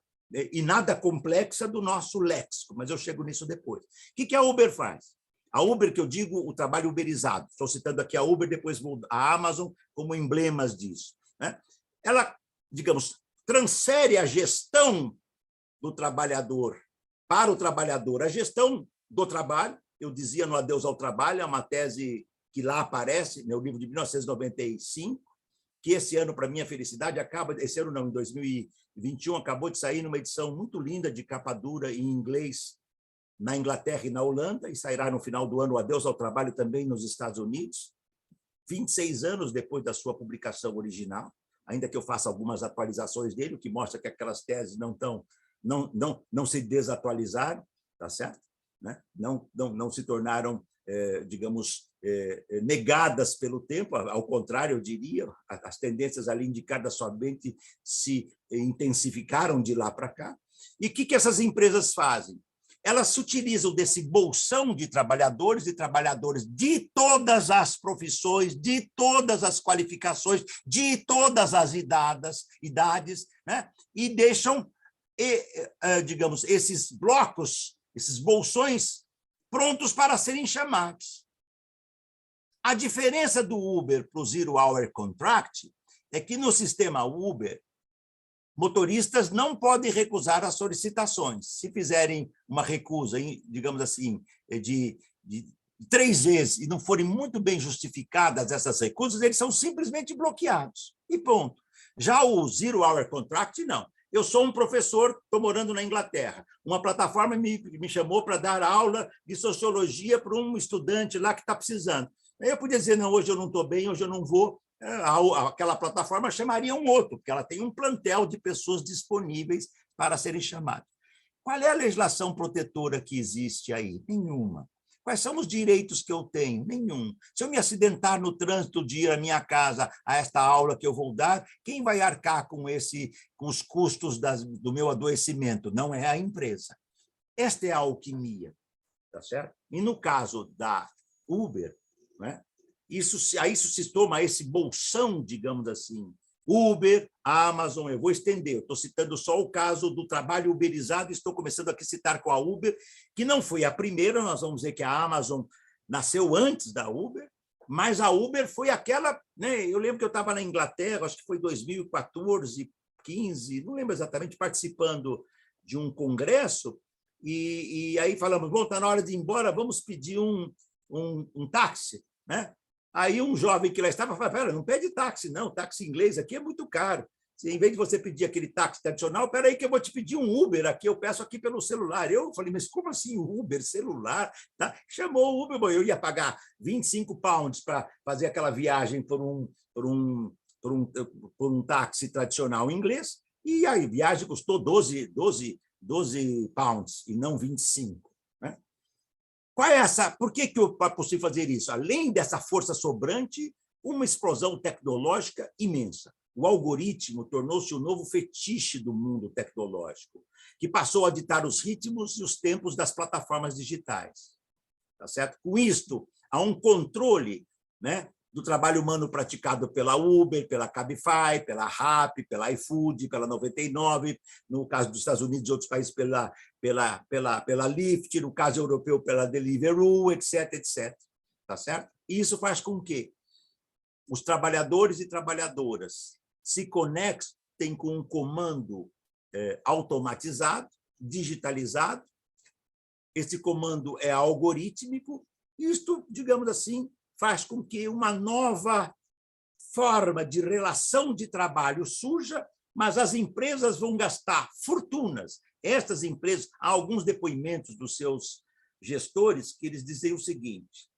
e nada complexa do nosso léxico, mas eu chego nisso depois. O que a Uber faz? A Uber, que eu digo, o trabalho uberizado. Estou citando aqui a Uber, depois vou a Amazon como emblemas disso, né? Ela, digamos, transfere a gestão do trabalhador para o trabalhador, a gestão do trabalho. Eu dizia no Adeus ao Trabalho, é uma tese que lá aparece, meu livro de 1995, que esse ano, para minha felicidade, esse ano não, em 2021, acabou de sair numa edição muito linda de capa dura em inglês na Inglaterra e na Holanda, e sairá no final do ano o Adeus ao Trabalho também nos Estados Unidos, 26 anos depois da sua publicação original, ainda que eu faça algumas atualizações dele, o que mostra que aquelas teses não se desatualizaram, tá certo? Né? Não se tornaram, digamos, negadas pelo tempo, ao contrário, eu diria, as tendências ali indicadas somente se intensificaram de lá para cá. E o que essas empresas fazem? Elas se utilizam desse bolsão de trabalhadores e trabalhadoras de todas as profissões, de todas as qualificações, de todas as idades, né? E deixam, digamos, esses blocos, esses bolsões prontos para serem chamados. A diferença do Uber para o Zero Hour Contract é que no sistema Uber, motoristas não podem recusar as solicitações. Se fizerem uma recusa, digamos assim, de 3 vezes e não forem muito bem justificadas essas recusas, eles são simplesmente bloqueados. E ponto. Já o Zero Hour Contract, não. Eu sou um professor, estou morando na Inglaterra. Uma plataforma me chamou para dar aula de sociologia para um estudante lá que está precisando. Eu podia dizer: não, hoje eu não estou bem, hoje eu não vou. Aquela plataforma chamaria um outro, porque ela tem um plantel de pessoas disponíveis para serem chamadas. Qual é a legislação protetora que existe aí? Nenhuma. Quais são os direitos que eu tenho? Nenhum. Se eu me acidentar no trânsito de ir à minha casa a esta aula que eu vou dar, quem vai arcar com os custos do meu adoecimento? Não é a empresa. Esta é a alquimia, tá certo? E no caso da Uber, né, aí isso se toma esse bolsão, digamos assim, Uber, Amazon, eu vou estender, eu estou citando só o caso do trabalho uberizado, estou começando aqui a citar com a Uber, que não foi a primeira, nós vamos dizer que a Amazon nasceu antes da Uber, mas a Uber foi aquela, né? Eu lembro que eu estava na Inglaterra, acho que foi 2014, 15, não lembro exatamente, participando de um congresso, e aí falamos, bom, está na hora de ir embora, vamos pedir um táxi, né? Aí um jovem que lá estava falou, não pede táxi, não, táxi inglês aqui é muito caro. Em vez de você pedir aquele táxi tradicional, espera aí que eu vou te pedir um Uber aqui, eu peço aqui pelo celular. Eu falei, mas como assim Uber, celular? Tá? Chamou o Uber, bom, eu ia pagar 25 pounds para fazer aquela viagem por um táxi tradicional inglês, e aí a viagem custou 12 pounds e não 25. Né? Qual é essa? Por que é possível fazer isso? Além dessa força sobrante, uma explosão tecnológica imensa. O algoritmo tornou-se o novo fetiche do mundo tecnológico, que passou a ditar os ritmos e os tempos das plataformas digitais. Tá certo? Com isto, há um controle, né, do trabalho humano praticado pela Uber, pela Cabify, pela Rappi, pela iFood, pela 99, no caso dos Estados Unidos e outros países pela Lyft, no caso europeu pela Deliveroo, etc, etc. Tá certo? E isso faz com que os trabalhadores e trabalhadoras se conectem com um comando automatizado, digitalizado. Esse comando é algorítmico. Isto, digamos assim, faz com que uma nova forma de relação de trabalho surja, mas as empresas vão gastar fortunas. Estas empresas, há alguns depoimentos dos seus gestores que eles dizem o seguinte: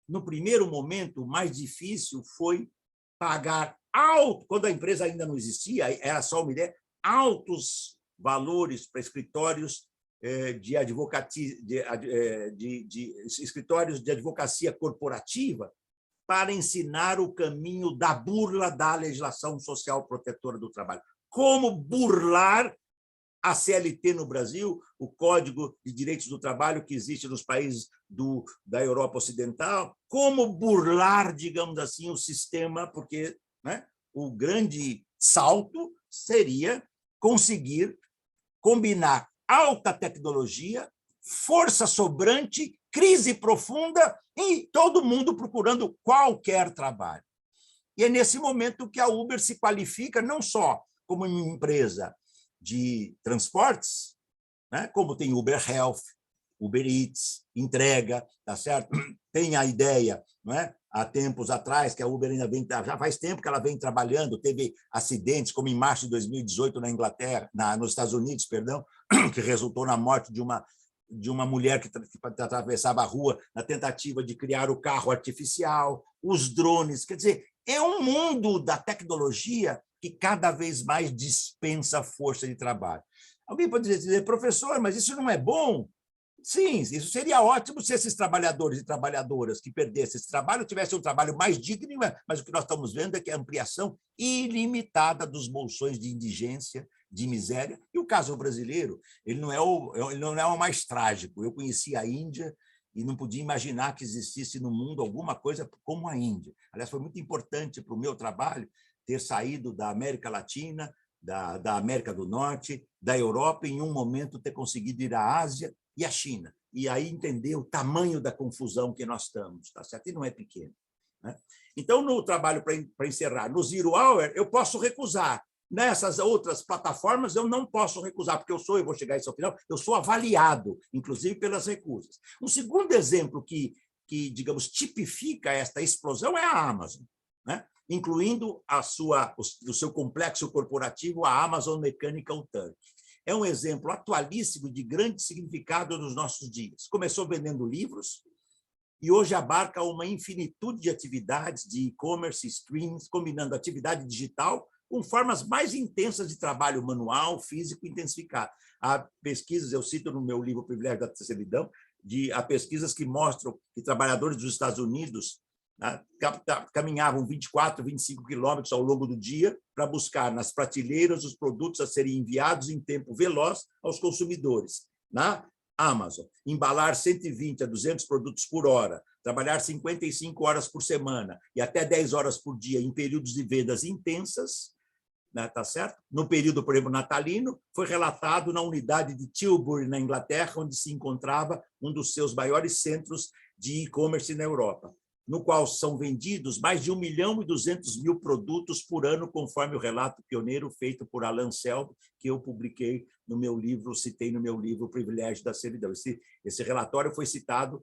no primeiro momento, o mais difícil foi pagar alto, quando a empresa ainda não existia, era só uma ideia, altos valores para escritórios de advocacia, escritórios de advocacia corporativa, para ensinar o caminho da burla da legislação social protetora do trabalho. Como burlar a CLT no Brasil, o Código de Direitos do Trabalho que existe nos países da Europa Ocidental, como burlar, digamos assim, o sistema, porque, né, o grande salto seria conseguir combinar alta tecnologia, força sobrante, crise profunda e todo mundo procurando qualquer trabalho. E é nesse momento que a Uber se qualifica não só como uma empresa de transportes, né, como tem Uber Health, Uber Eats, entrega, tá certo? Tem a ideia, não é? Há tempos atrás, que a Uber ainda vem, já faz tempo que ela vem trabalhando, teve acidentes, como em março de 2018 na Inglaterra, nos Estados Unidos, perdão, que resultou na morte de uma mulher que atravessava a rua na tentativa de criar o carro artificial, os drones, quer dizer, é um mundo da tecnologia que cada vez mais dispensa força de trabalho. Alguém pode dizer, professor, mas isso não é bom? Sim, isso seria ótimo se esses trabalhadores e trabalhadoras que perdessem esse trabalho tivessem um trabalho mais digno, mas o que nós estamos vendo é que a ampliação ilimitada dos bolsões de indigência, de miséria. E o caso brasileiro, ele não é o mais trágico. Eu conheci a Índia e não podia imaginar que existisse no mundo alguma coisa como a Índia. Aliás, foi muito importante para o meu trabalho ter saído da América Latina, da América do Norte, da Europa, e em um momento ter conseguido ir à Ásia e à China, e aí entender o tamanho da confusão que nós estamos, tá certo? E não é pequeno. Né? Então, no trabalho, para encerrar, no Zero Hour, eu posso recusar. Nessas outras plataformas, eu não posso recusar, porque eu vou chegar a isso ao final, eu sou avaliado, inclusive, pelas recusas. Um segundo exemplo que digamos, tipifica esta explosão é a Amazon, né? Incluindo o seu complexo corporativo, a Amazon Mechanical Turk. É um exemplo atualíssimo de grande significado nos nossos dias. Começou vendendo livros e hoje abarca uma infinitude de atividades de e-commerce, streams, combinando atividade digital com formas mais intensas de trabalho manual, físico intensificado. Há pesquisas, eu cito no meu livro Privilégio da Servidão, há pesquisas que mostram que trabalhadores dos Estados Unidos caminhavam 24, 25 quilômetros ao longo do dia para buscar nas prateleiras os produtos a serem enviados em tempo veloz aos consumidores. Na Amazon, embalar 120 a 200 produtos por hora trabalhar 55 horas por semana e até 10 horas por dia em períodos de vendas intensas, né, tá certo? No período, por exemplo, natalino, foi relatado na unidade de Tilbury, na Inglaterra, onde se encontrava um dos seus maiores centros de e-commerce na Europa, no qual são vendidos mais de 1.200.000 produtos por ano, conforme o relato pioneiro feito por Alan Selb, que eu publiquei no meu livro, citei no meu livro O Privilégio da Servidão. Esse relatório foi citado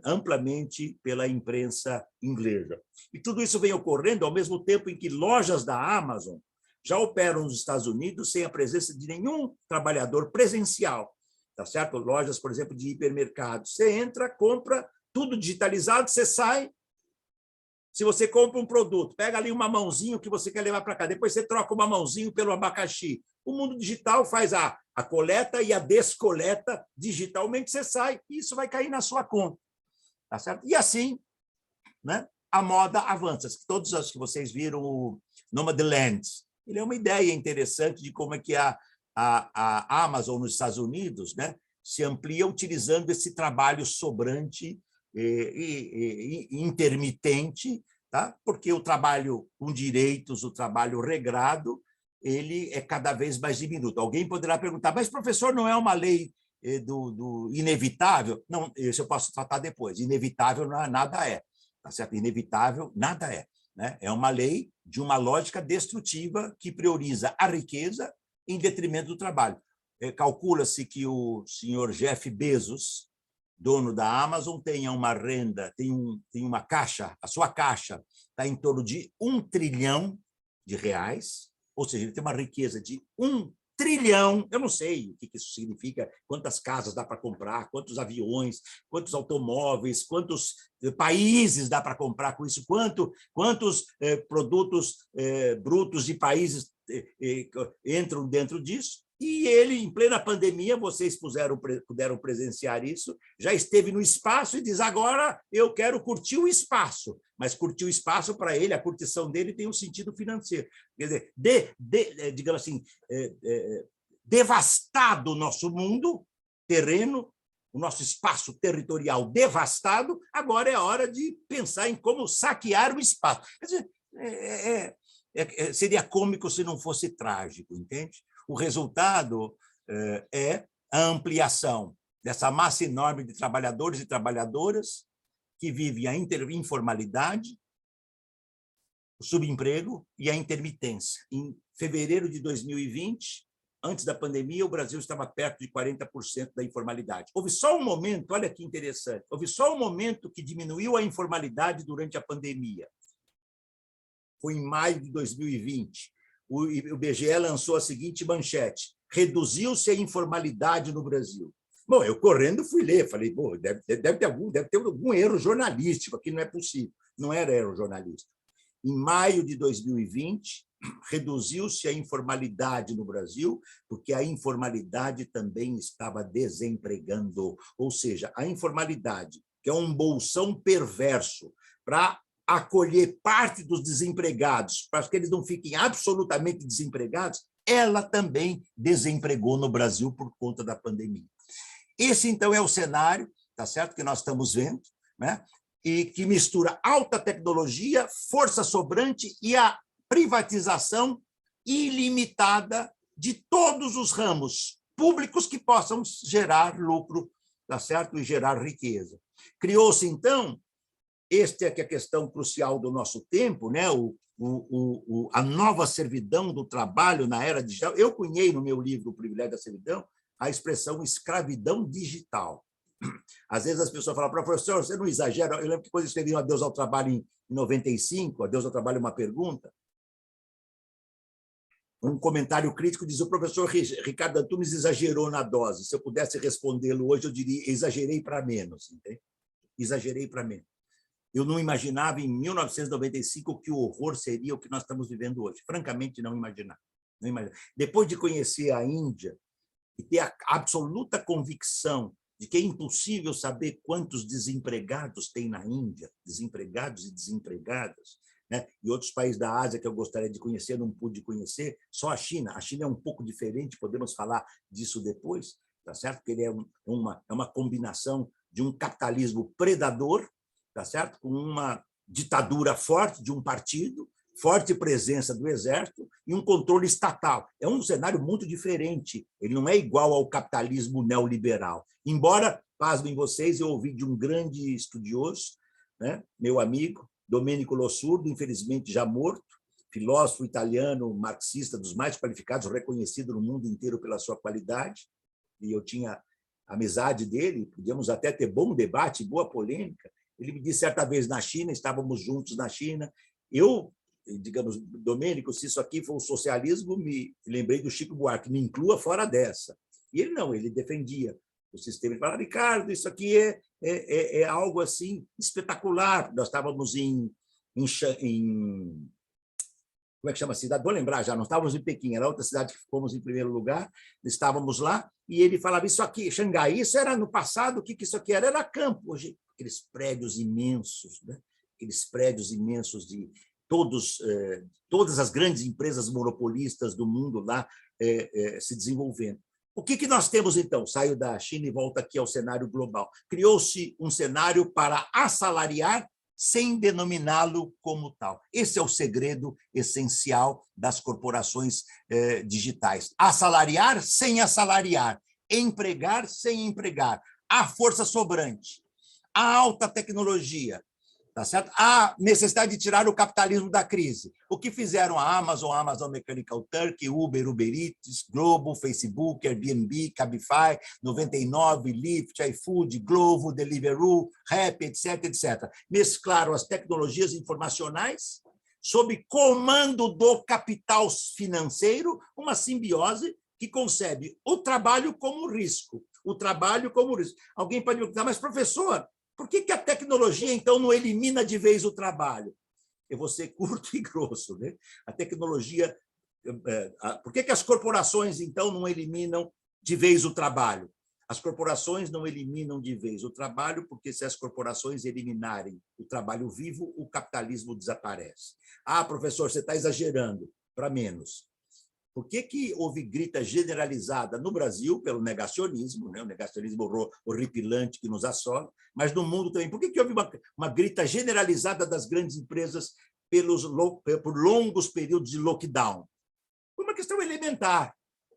amplamente pela imprensa inglesa. E tudo isso vem ocorrendo ao mesmo tempo em que lojas da Amazon já operam nos Estados Unidos sem a presença de nenhum trabalhador presencial, tá certo? Lojas, por exemplo, de hipermercados. Você entra, compra, tudo digitalizado, você sai. Se você compra um produto, pega ali um mamãozinho que você quer levar para cá, depois você troca o mamãozinho pelo abacaxi. O mundo digital faz a coleta e a descoleta digitalmente, você sai e isso vai cair na sua conta, tá certo? E assim, né, a moda avança. Todos os que vocês viram o Nomadland, ele é uma ideia interessante de como é que a Amazon nos Estados Unidos, né, se amplia utilizando esse trabalho sobrante e intermitente, tá? Porque o trabalho com direitos, o trabalho regrado, ele é cada vez mais diminuto. Alguém poderá perguntar, mas, professor, não é uma lei do inevitável? Não, isso eu posso tratar depois. Inevitável nada é, tá certo? Inevitável nada é, né? É uma lei de uma lógica destrutiva que prioriza a riqueza em detrimento do trabalho. Calcula-se que o senhor Jeff Bezos, dono da Amazon, tenha uma renda, tem uma caixa, a sua caixa está em torno de R$1 trilhão, ou seja, ele tem uma riqueza de 1 trilhão, eu não sei o que isso significa, quantas casas dá para comprar, quantos aviões, quantos automóveis, quantos países dá para comprar com isso, quantos produtos brutos de países entram dentro disso. E ele, em plena pandemia, vocês puderam presenciar isso, já esteve no espaço e diz, agora eu quero curtir o espaço. Mas curtir o espaço, para ele, a curtição dele tem um sentido financeiro. Quer dizer, digamos assim, devastado o nosso mundo, terreno, o nosso espaço territorial devastado, agora é a hora de pensar em como saquear o espaço. Quer dizer, seria cômico se não fosse trágico, entende? O resultado é a ampliação dessa massa enorme de trabalhadores e trabalhadoras que vivem a informalidade, o subemprego e a intermitência. Em fevereiro de 2020, antes da pandemia, o Brasil estava perto de 40% da informalidade. Houve só um momento, olha que interessante, houve só um momento que diminuiu a informalidade durante a pandemia. Foi em maio de 2020. O IBGE lançou a seguinte manchete: reduziu-se a informalidade no Brasil. Bom, eu correndo fui ler, falei, deve ter algum erro jornalístico aqui, não é possível. Não era erro jornalístico. Em maio de 2020, reduziu-se a informalidade no Brasil, porque a informalidade também estava desempregando. Ou seja, a informalidade, que é um bolsão perverso para acolher parte dos desempregados, para que eles não fiquem absolutamente desempregados, ela também desempregou no Brasil por conta da pandemia. Esse, então, é o cenário, tá certo, que nós estamos vendo, né? E que mistura alta tecnologia, força sobrante e a privatização ilimitada de todos os ramos públicos que possam gerar lucro, tá certo, e gerar riqueza. Criou-se, então, esta é que é a questão crucial do nosso tempo, né? A nova servidão do trabalho na era digital. Eu cunhei no meu livro O Privilégio da Servidão a expressão escravidão digital. Às vezes as pessoas falam, professor, você não exagera? Eu lembro que quando eu escrevi Adeus ao Trabalho em 95, Adeus ao Trabalho é uma pergunta, um comentário crítico diz, o professor Ricardo Antunes exagerou na dose. Se eu pudesse respondê-lo hoje, eu diria, exagerei para menos. Entende? Exagerei para menos. Eu não imaginava em 1995 que o horror seria o que nós estamos vivendo hoje. Francamente, não imaginava. Não imaginava. Depois de conhecer a Índia e ter a absoluta convicção de que é impossível saber quantos desempregados tem na Índia, desempregados e desempregadas, né? E outros países da Ásia que eu gostaria de conhecer, não pude conhecer, só a China. A China é um pouco diferente, podemos falar disso depois, tá certo? Porque ele é uma combinação de um capitalismo predador tá certo? Com uma ditadura forte de um partido, forte presença do exército e um controle estatal. É um cenário muito diferente, ele não é igual ao capitalismo neoliberal. Embora, pasmem vocês, eu ouvi de um grande estudioso, né, meu amigo, Domenico Lossurdo, infelizmente já morto, filósofo italiano, marxista, dos mais qualificados, reconhecido no mundo inteiro pela sua qualidade, e eu tinha amizade dele, podíamos até ter bom debate, boa polêmica. Ele me disse certa vez na China, estávamos juntos na China, eu, digamos, Domênico, se isso aqui for o socialismo, me lembrei do Chico Buarque, me inclua fora dessa. E ele não, ele defendia o sistema. Ele falava, Ricardo, isso aqui é algo assim espetacular. Nós estávamos em como é que chama a cidade? Vou lembrar já, não estávamos em Pequim, era outra cidade que fomos em primeiro lugar, estávamos lá, e ele falava, isso aqui, Xangai, isso era no passado, o que isso aqui era? Era campo. Hoje, aqueles prédios imensos, né? Aqueles prédios imensos de todas as grandes empresas monopolistas do mundo lá se desenvolvendo. O que nós temos, então? Saio da China e volta aqui ao cenário global. Criou-se um cenário para assalariar sem denominá-lo como tal. Esse é o segredo essencial das corporações digitais. Assalariar sem assalariar, empregar sem empregar, a força sobrante, a alta tecnologia, tá certo? A necessidade de tirar o capitalismo da crise. O que fizeram a Amazon Mechanical Turk, Uber, Uber Eats, Globo, Facebook, Airbnb, Cabify, 99, Lyft, iFood, Glovo, Deliveroo, Rappi, etc., etc. Mesclaram as tecnologias informacionais sob comando do capital financeiro, uma simbiose que concebe o trabalho como risco. O trabalho como risco. Alguém pode me perguntar, mas, professor, por que a tecnologia, então, não elimina de vez o trabalho? Eu vou ser curto e grosso, né? A tecnologia... Por que as corporações, então, não eliminam de vez o trabalho? As corporações não eliminam de vez o trabalho, porque se as corporações eliminarem o trabalho vivo, o capitalismo desaparece. Ah, professor, você está exagerando. Para menos. Por que houve grita generalizada no Brasil pelo negacionismo, né? O negacionismo horripilante que nos assola, mas no mundo também? Por que houve uma grita generalizada das grandes empresas por longos períodos de lockdown? Foi uma questão elementar,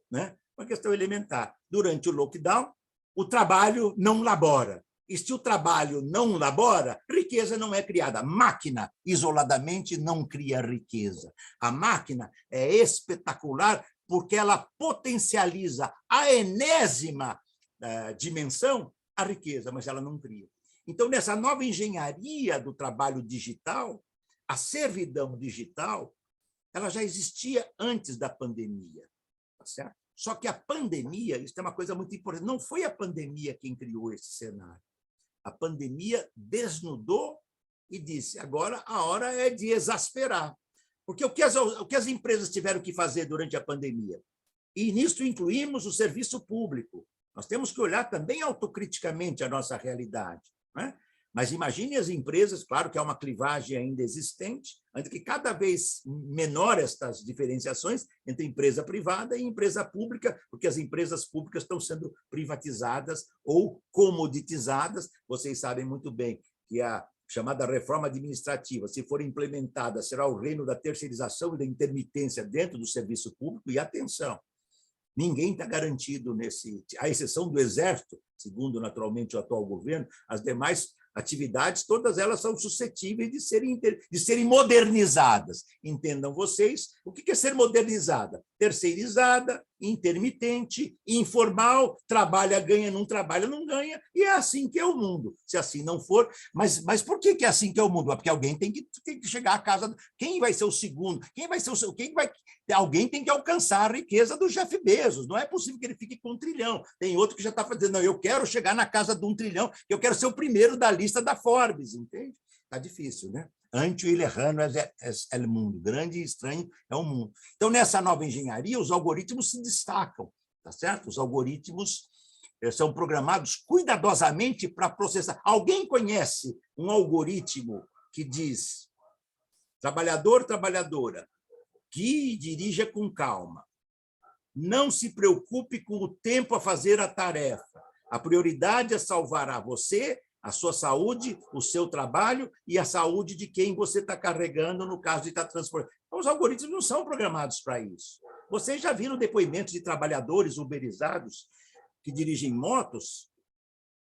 né? Uma questão elementar. Durante o lockdown, o trabalho não labora. E se o trabalho não labora, riqueza não é criada. A máquina, isoladamente, não cria riqueza. A máquina é espetacular porque ela potencializa a enésima dimensão a riqueza, mas ela não cria. Então, nessa nova engenharia do trabalho digital, a servidão digital, ela já existia antes da pandemia, tá certo? Só que a pandemia, isso é uma coisa muito importante, não foi a pandemia quem criou esse cenário. A pandemia desnudou e disse, agora a hora é de exasperar. Porque o que as empresas tiveram que fazer durante a pandemia? E nisso incluímos o serviço público. Nós temos que olhar também autocriticamente a nossa realidade, né? Mas imagine as empresas, claro que há uma clivagem ainda existente, ainda que cada vez menor estas diferenciações entre empresa privada e empresa pública, porque as empresas públicas estão sendo privatizadas ou comoditizadas. Vocês sabem muito bem que a chamada reforma administrativa, se for implementada, será o reino da terceirização e da intermitência dentro do serviço público. E atenção, ninguém está garantido nesse, à exceção do Exército, segundo naturalmente o atual governo, as demais atividades, todas elas são suscetíveis de serem modernizadas. Entendam vocês, o que é ser modernizada? Terceirizada, intermitente, informal, trabalha, ganha, não trabalha, não ganha, e é assim que é o mundo. Se assim não for, mas por que é assim que é o mundo? Porque alguém tem que chegar à casa. Quem vai ser o segundo? Alguém tem que alcançar a riqueza do Jeff Bezos. Não é possível que ele fique com 1 trilhão. Tem outro que já está fazendo, não, eu quero chegar na casa de 1 trilhão, eu quero ser o primeiro da lista da Forbes, entende? Está difícil, né? Ante o lejano é o mundo, grande e estranho é o mundo. Então, nessa nova engenharia, os algoritmos se destacam, tá certo? Os algoritmos são programados cuidadosamente para processar. Alguém conhece um algoritmo que diz trabalhador, trabalhadora, guie e dirija com calma. Não se preocupe com o tempo a fazer a tarefa. A prioridade é salvar a você, A sua saúde, o seu trabalho e a saúde de quem você está carregando no caso de estar transportando. Então, os algoritmos não são programados para isso. Vocês já viram depoimentos de trabalhadores uberizados que dirigem motos,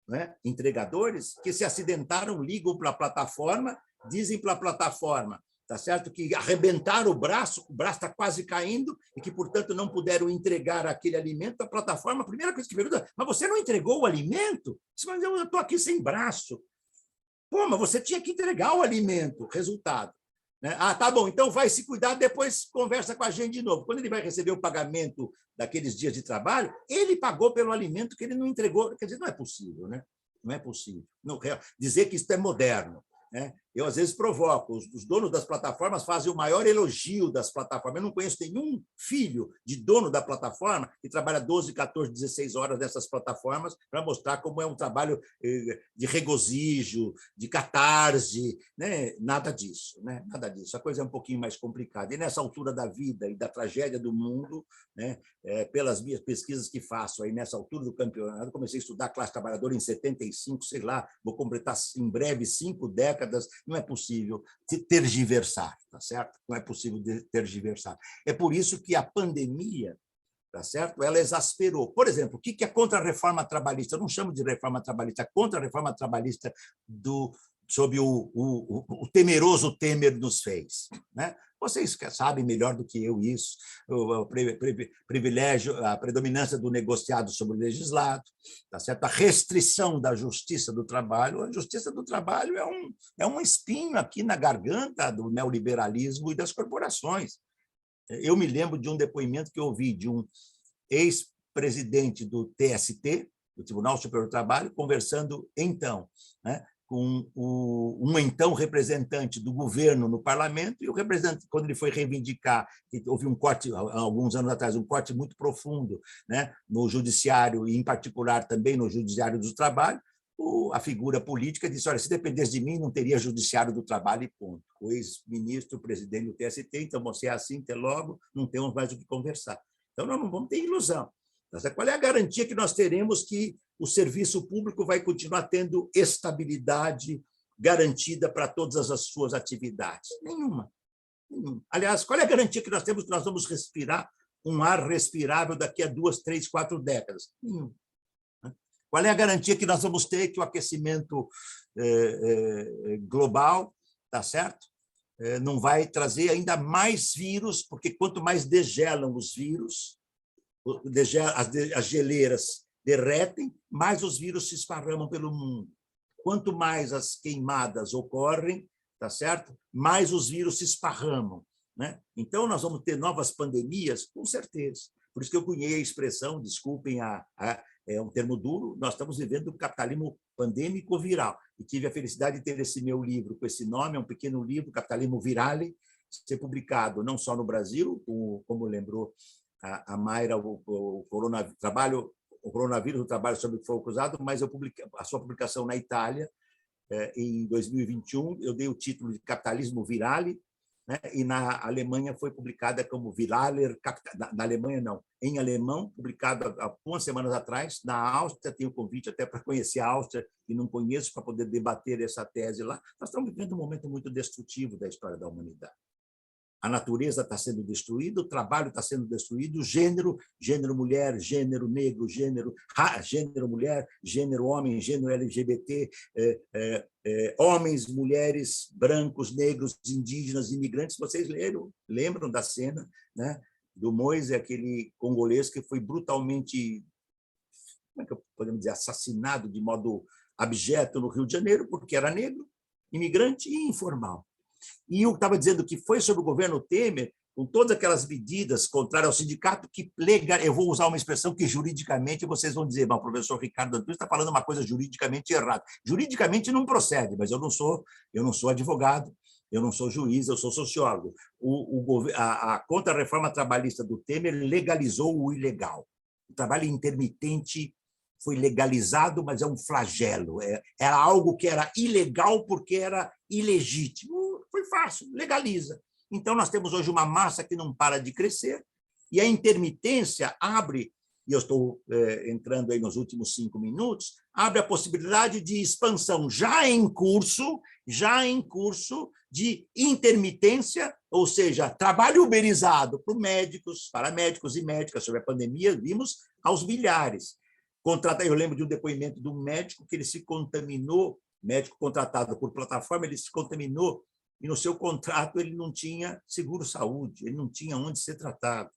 né, entregadores, que se acidentaram, ligam para a plataforma, dizem para a plataforma, tá certo? Que arrebentaram o braço está quase caindo e que, portanto, não puderam entregar aquele alimento. A plataforma, a primeira coisa que pergunta, mas você não entregou o alimento? Mas eu estou aqui sem braço. Pô, mas você tinha que entregar o alimento. Resultado. Né? Ah, tá bom, então vai se cuidar, depois conversa com a gente de novo. Quando ele vai receber o pagamento daqueles dias de trabalho, ele pagou pelo alimento que ele não entregou. Quer dizer, não é possível, né? Não é possível. Não, dizer que isso é moderno. Eu, às vezes, provoco. Os donos das plataformas fazem o maior elogio das plataformas. Eu não conheço nenhum filho de dono da plataforma que trabalha 12, 14, 16 horas nessas plataformas para mostrar como é um trabalho de regozijo, de catarse. Né? Nada disso. Né? Nada disso. A coisa é um pouquinho mais complicada. E, nessa altura da vida e da tragédia do mundo, né? Pelas minhas pesquisas que faço, aí nessa altura do campeonato, comecei a estudar classe trabalhadora em 75, sei lá, vou completar em breve 5 décadas, não é possível tergiversar, tá certo? Não é possível tergiversar. É por isso que a pandemia, tá certo? Ela exasperou. Por exemplo, o que é contra a reforma trabalhista? Eu não chamo de reforma trabalhista, é contra a reforma trabalhista sob o temeroso Temer nos fez, né? Vocês sabem melhor do que eu isso, o privilégio, a predominância do negociado sobre o legislado, tá certo? A restrição da justiça do trabalho. A justiça do trabalho é um espinho aqui na garganta do neoliberalismo e das corporações. Eu me lembro de um depoimento que eu ouvi de um ex-presidente do TST, do Tribunal Superior do Trabalho, conversando, então, né, com um então representante do governo no parlamento, e o representante, quando ele foi reivindicar, que houve um corte, há alguns anos atrás, um corte muito profundo, né, no judiciário, e em particular também no judiciário do trabalho, a figura política disse, olha, se dependesse de mim, não teria judiciário do trabalho e ponto. O ex-ministro, presidente do TST, então, você é assim, até logo, não temos mais o que conversar. Então, nós não vamos ter ilusão. Qual é a garantia que nós teremos que o serviço público vai continuar tendo estabilidade garantida para todas as suas atividades? Nenhuma. Aliás, qual é a garantia que nós temos que nós vamos respirar um ar respirável daqui a 2, 3, 4 décadas? Nenhuma. Qual é a garantia que nós vamos ter que o aquecimento global, tá certo? Não vai trazer ainda mais vírus, porque quanto mais degelam os vírus, as geleiras derretem, mais os vírus se esparramam pelo mundo. Quanto mais as queimadas ocorrem, tá certo? Mais os vírus se esparramam, né? Então, nós vamos ter novas pandemias, com certeza. Por isso que eu cunhei a expressão, desculpem, é um termo duro, nós estamos vivendo o capitalismo pandêmico viral. E tive a felicidade de ter esse meu livro com esse nome, é um pequeno livro, Capitalismo Virale, ser publicado não só no Brasil, como lembrou a Mayra, o coronavírus, o trabalho sobre o que foi acusado, mas a sua publicação na Itália, em 2021, eu dei o título de Capitalismo Virale, né? E na Alemanha foi publicada como Viraler, na Alemanha não, em alemão, publicado há algumas semanas atrás. Na Áustria, tenho convite até para conhecer a Áustria, e não conheço, para poder debater essa tese lá. Nós estamos vivendo um momento muito destrutivo da história da humanidade. A natureza está sendo destruída, o trabalho está sendo destruído, o gênero mulher, gênero negro, gênero mulher, gênero homem, gênero LGBT, homens, mulheres, brancos, negros, indígenas, imigrantes. Vocês lembram da cena, né, do Moise, aquele congolês que foi brutalmente, como é que podemos dizer, assassinado de modo abjeto no Rio de Janeiro, porque era negro, imigrante e informal. E eu estava dizendo que foi sobre o governo Temer, com todas aquelas medidas contrárias ao sindicato, que eu vou usar uma expressão que juridicamente vocês vão dizer, o professor Ricardo Antunes está falando uma coisa juridicamente errada. Juridicamente não procede, mas eu não sou advogado, eu não sou juiz, eu sou sociólogo. A contra-reforma trabalhista do Temer legalizou o ilegal. O trabalho intermitente foi legalizado, mas é um flagelo. Era algo que era ilegal porque era ilegítimo. Foi fácil, legaliza. Então, nós temos hoje uma massa que não para de crescer, e a intermitência abre e eu estou entrando aí nos últimos 5 minutos, abre a possibilidade de expansão já em curso de intermitência, ou seja, trabalho uberizado por médicos, paramédicos e médicas sobre a pandemia, vimos aos milhares. Eu lembro de um depoimento de um médico que ele se contaminou, médico contratado por plataforma, ele se contaminou e no seu contrato ele não tinha seguro-saúde, ele não tinha onde ser tratado.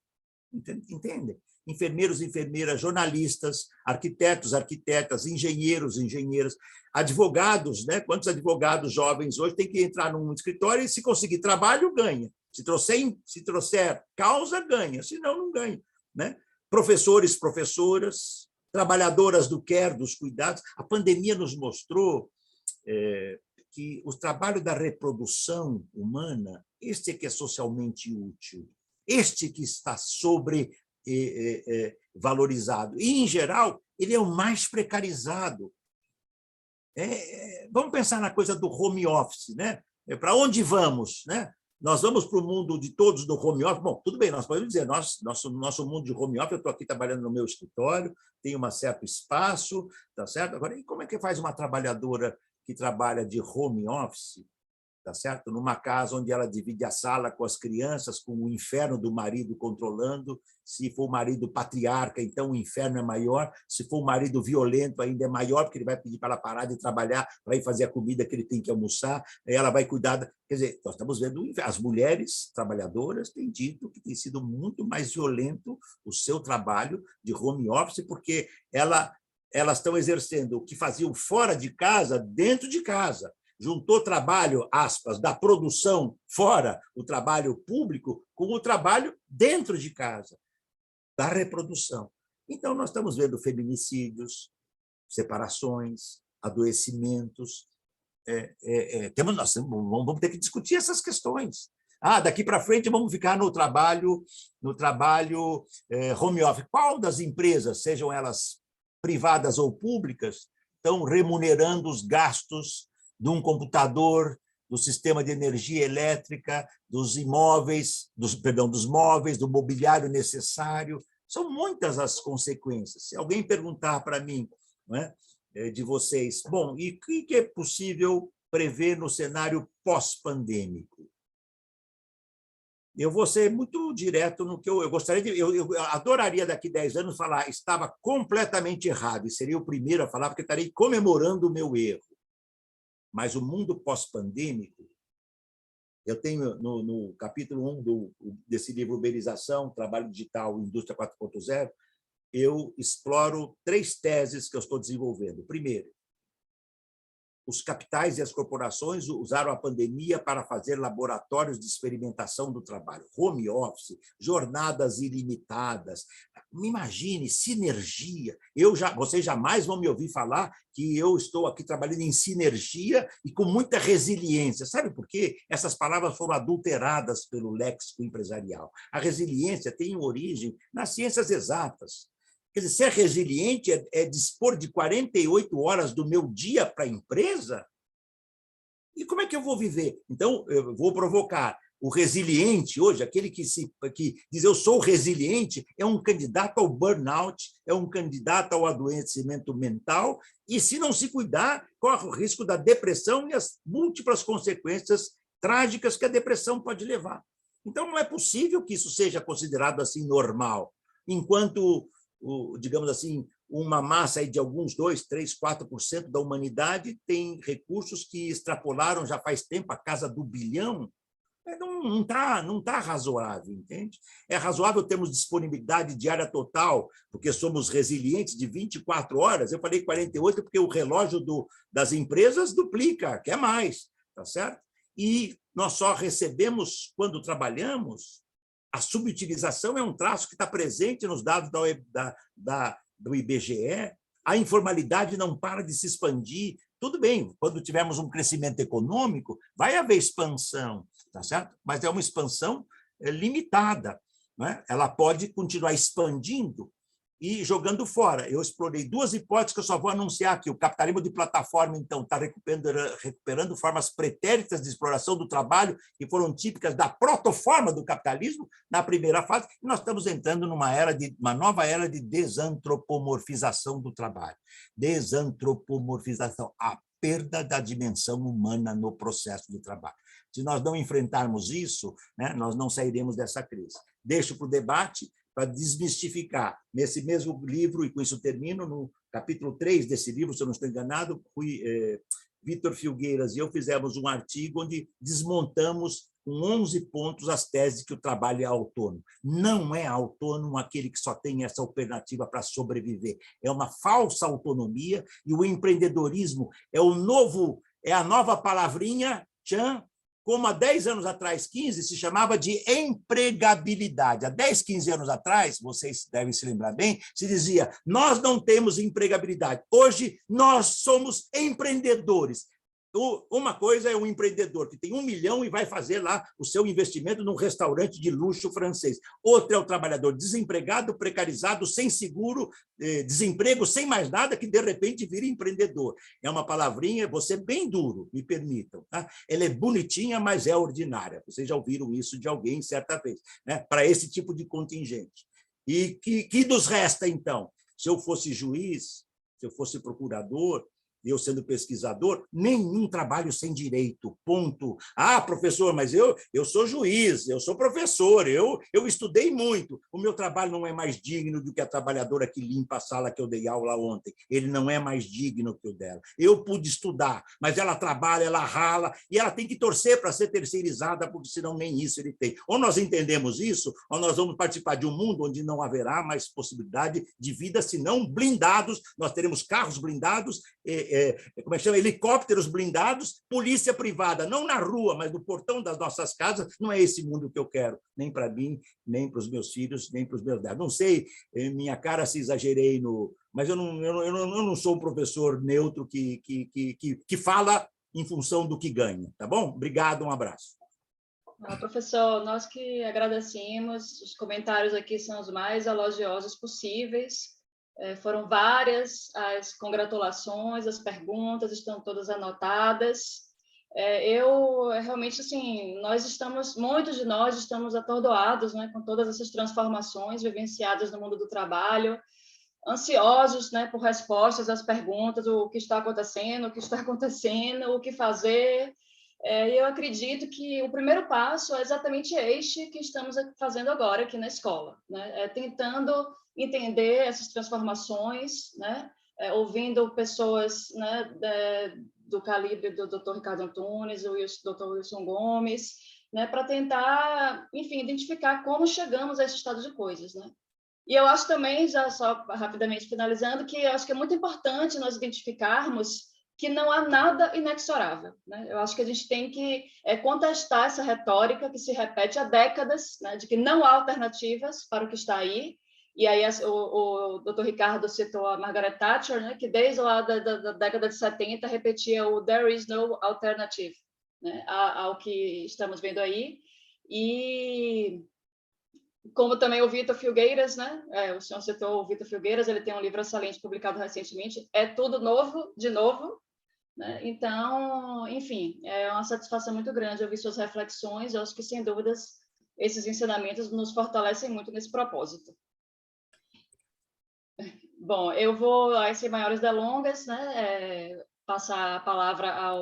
Entende? Enfermeiros, enfermeiras, jornalistas, arquitetos, arquitetas, engenheiros, engenheiras, advogados, né? Quantos advogados jovens hoje têm que entrar num escritório e, se conseguir trabalho, ganha. Se trouxer causa, ganha, senão não ganha. Né? Professores, professoras, trabalhadoras do care, dos cuidados. A pandemia nos mostrou que o trabalho da reprodução humana, este é que é socialmente útil, este que está valorizado. E, em geral, ele é o mais precarizado. Vamos pensar na coisa do home office. Né? Para onde vamos? Né? Nós vamos para o mundo de todos do home office? Bom, tudo bem, nós podemos dizer, nosso mundo de home office, eu estou aqui trabalhando no meu escritório, tenho um certo espaço, tá certo? Agora, e como é que faz uma trabalhadora que trabalha de home office, tá certo? Numa casa onde ela divide a sala com as crianças, com o inferno do marido controlando. Se for o marido patriarca, então o inferno é maior. Se for o marido violento, ainda é maior, porque ele vai pedir para ela parar de trabalhar para ir fazer a comida que ele tem que almoçar. Ela vai cuidar. Quer dizer, nós estamos vendo as mulheres trabalhadoras têm dito que tem sido muito mais violento o seu trabalho de home office, porque elas estão exercendo o que faziam fora de casa, dentro de casa. Juntou trabalho, aspas, da produção fora, o trabalho público, com o trabalho dentro de casa, da reprodução. Então, nós estamos vendo feminicídios, separações, adoecimentos. Nós vamos ter que discutir essas questões. Daqui para frente vamos ficar no trabalho home office. Qual das empresas, sejam elas privadas ou públicas, estão remunerando os gastos de um computador, do sistema de energia elétrica, dos imóveis, dos móveis, do mobiliário necessário? São muitas as consequências. Se alguém perguntar para mim, né, de vocês, bom, e o que é possível prever no cenário pós-pandêmico? Eu vou ser muito direto no que eu gostaria de... Eu adoraria, daqui a 10 anos, falar estava completamente errado, e seria o primeiro a falar, porque estarei comemorando o meu erro. Mas o mundo pós-pandêmico, eu tenho no capítulo 1 desse livro Uberização, Trabalho Digital, Indústria 4.0, eu exploro 3 teses que eu estou desenvolvendo. Primeiro, os capitais e as corporações usaram a pandemia para fazer laboratórios de experimentação do trabalho, home office, jornadas ilimitadas. Me imagine, sinergia. Vocês jamais vão me ouvir falar que eu estou aqui trabalhando em sinergia e com muita resiliência. Sabe por quê? Essas palavras foram adulteradas pelo léxico empresarial. A resiliência tem origem nas ciências exatas. Quer dizer, ser resiliente é dispor de 48 horas do meu dia para a empresa? E como é que eu vou viver? Então, eu vou provocar. O resiliente hoje, aquele que diz eu sou resiliente, é um candidato ao burnout, é um candidato ao adoecimento mental, e, se não se cuidar, corre o risco da depressão e as múltiplas consequências trágicas que a depressão pode levar. Então, não é possível que isso seja considerado assim normal, enquanto, digamos assim, uma massa aí de alguns 2%, 3%, 4% da humanidade tem recursos que extrapolaram já faz tempo a casa do bilhão. Não tá razoável, entende? É razoável termos disponibilidade diária total, porque somos resilientes de 24 horas. Eu falei 48 porque o relógio das empresas duplica, quer mais, tá certo? E nós só recebemos quando trabalhamos. A subutilização é um traço que está presente nos dados do IBGE. A informalidade não para de se expandir. Tudo bem, quando tivermos um crescimento econômico, vai haver expansão, tá certo? Mas é uma expansão limitada, né? Ela pode continuar expandindo, e jogando fora. Eu explorei duas hipóteses que eu só vou anunciar aqui. O capitalismo de plataforma, então, está recuperando formas pretéritas de exploração do trabalho que foram típicas da protoforma do capitalismo na primeira fase, e nós estamos entrando uma nova era de desantropomorfização do trabalho. Desantropomorfização, a perda da dimensão humana no processo de trabalho. Se nós não enfrentarmos isso, né, nós não sairemos dessa crise. Deixo para o debate, para desmistificar. Nesse mesmo livro, e com isso termino, no capítulo 3 desse livro, se eu não estou enganado, Vitor Filgueiras e eu fizemos um artigo onde desmontamos com 11 pontos as teses que o trabalho é autônomo. Não é autônomo aquele que só tem essa alternativa para sobreviver. É uma falsa autonomia, e o empreendedorismo é a nova palavrinha, como há 10 anos atrás, 15, se chamava de empregabilidade. Há 10, 15 anos atrás, vocês devem se lembrar bem, se dizia, nós não temos empregabilidade. Hoje, nós somos empreendedores. Uma coisa é um empreendedor que tem 1 milhão e vai fazer lá o seu investimento num restaurante de luxo francês. Outro é o trabalhador desempregado, precarizado, sem seguro, desemprego, sem mais nada, que de repente vira empreendedor. É uma palavrinha, vou ser bem duro, me permitam. Tá? Ela é bonitinha, mas é ordinária. Vocês já ouviram isso de alguém certa vez, né? Para esse tipo de contingente. E que nos resta, então? Se eu fosse juiz, se eu fosse procurador, eu sendo pesquisador, nenhum trabalho sem direito, ponto. Ah, professor, mas eu sou juiz, eu sou professor, eu estudei muito. O meu trabalho não é mais digno do que a trabalhadora que limpa a sala que eu dei aula ontem. Ele não é mais digno que o dela. Eu pude estudar, mas ela trabalha, ela rala, e ela tem que torcer para ser terceirizada, porque senão nem isso ele tem. Ou nós entendemos isso, ou nós vamos participar de um mundo onde não haverá mais possibilidade de vida, senão blindados, nós teremos carros blindados, como é que chama? Helicópteros blindados, polícia privada, não na rua, mas no portão das nossas casas. Não é esse mundo que eu quero, nem para mim, nem para os meus filhos, nem para os meus netos. Não sei, minha cara, se exagerei mas eu não sou um professor neutro que fala em função do que ganha, tá bom? Obrigado, um abraço. Professor, nós que agradecemos, os comentários aqui são os mais elogiosos possíveis. Foram várias as congratulações, as perguntas estão todas anotadas. Eu realmente, assim, muitos de nós estamos atordoados, né, com todas essas transformações vivenciadas no mundo do trabalho, ansiosos, né, por respostas às perguntas, o que está acontecendo, o que fazer. Eu acredito que o primeiro passo é exatamente este que estamos fazendo agora aqui na escola, né, tentando entender essas transformações, né? Ouvindo pessoas, né, do calibre do Dr. Ricardo Antunes, o Dr. Wilson Gomes, né, para tentar, enfim, identificar como chegamos a esse estado de coisas, né? E eu acho também, já só rapidamente finalizando, que eu acho que é muito importante nós identificarmos que não há nada inexorável, né? Eu acho que a gente tem que contestar essa retórica que se repete há décadas, né, de que não há alternativas para o que está aí. E aí o Dr. Ricardo citou a Margaret Thatcher, né, que desde lá da década de 70 repetia o "there is no alternative", né, ao que estamos vendo aí. E como também o Vitor Filgueiras, né, o senhor citou o Vitor Filgueiras, ele tem um livro excelente publicado recentemente, É Tudo Novo, de Novo, né? Então, enfim, é uma satisfação muito grande ouvir suas reflexões. Eu acho que, sem dúvidas, esses ensinamentos nos fortalecem muito nesse propósito. Bom, eu vou, sem maiores delongas, né, passar a palavra ao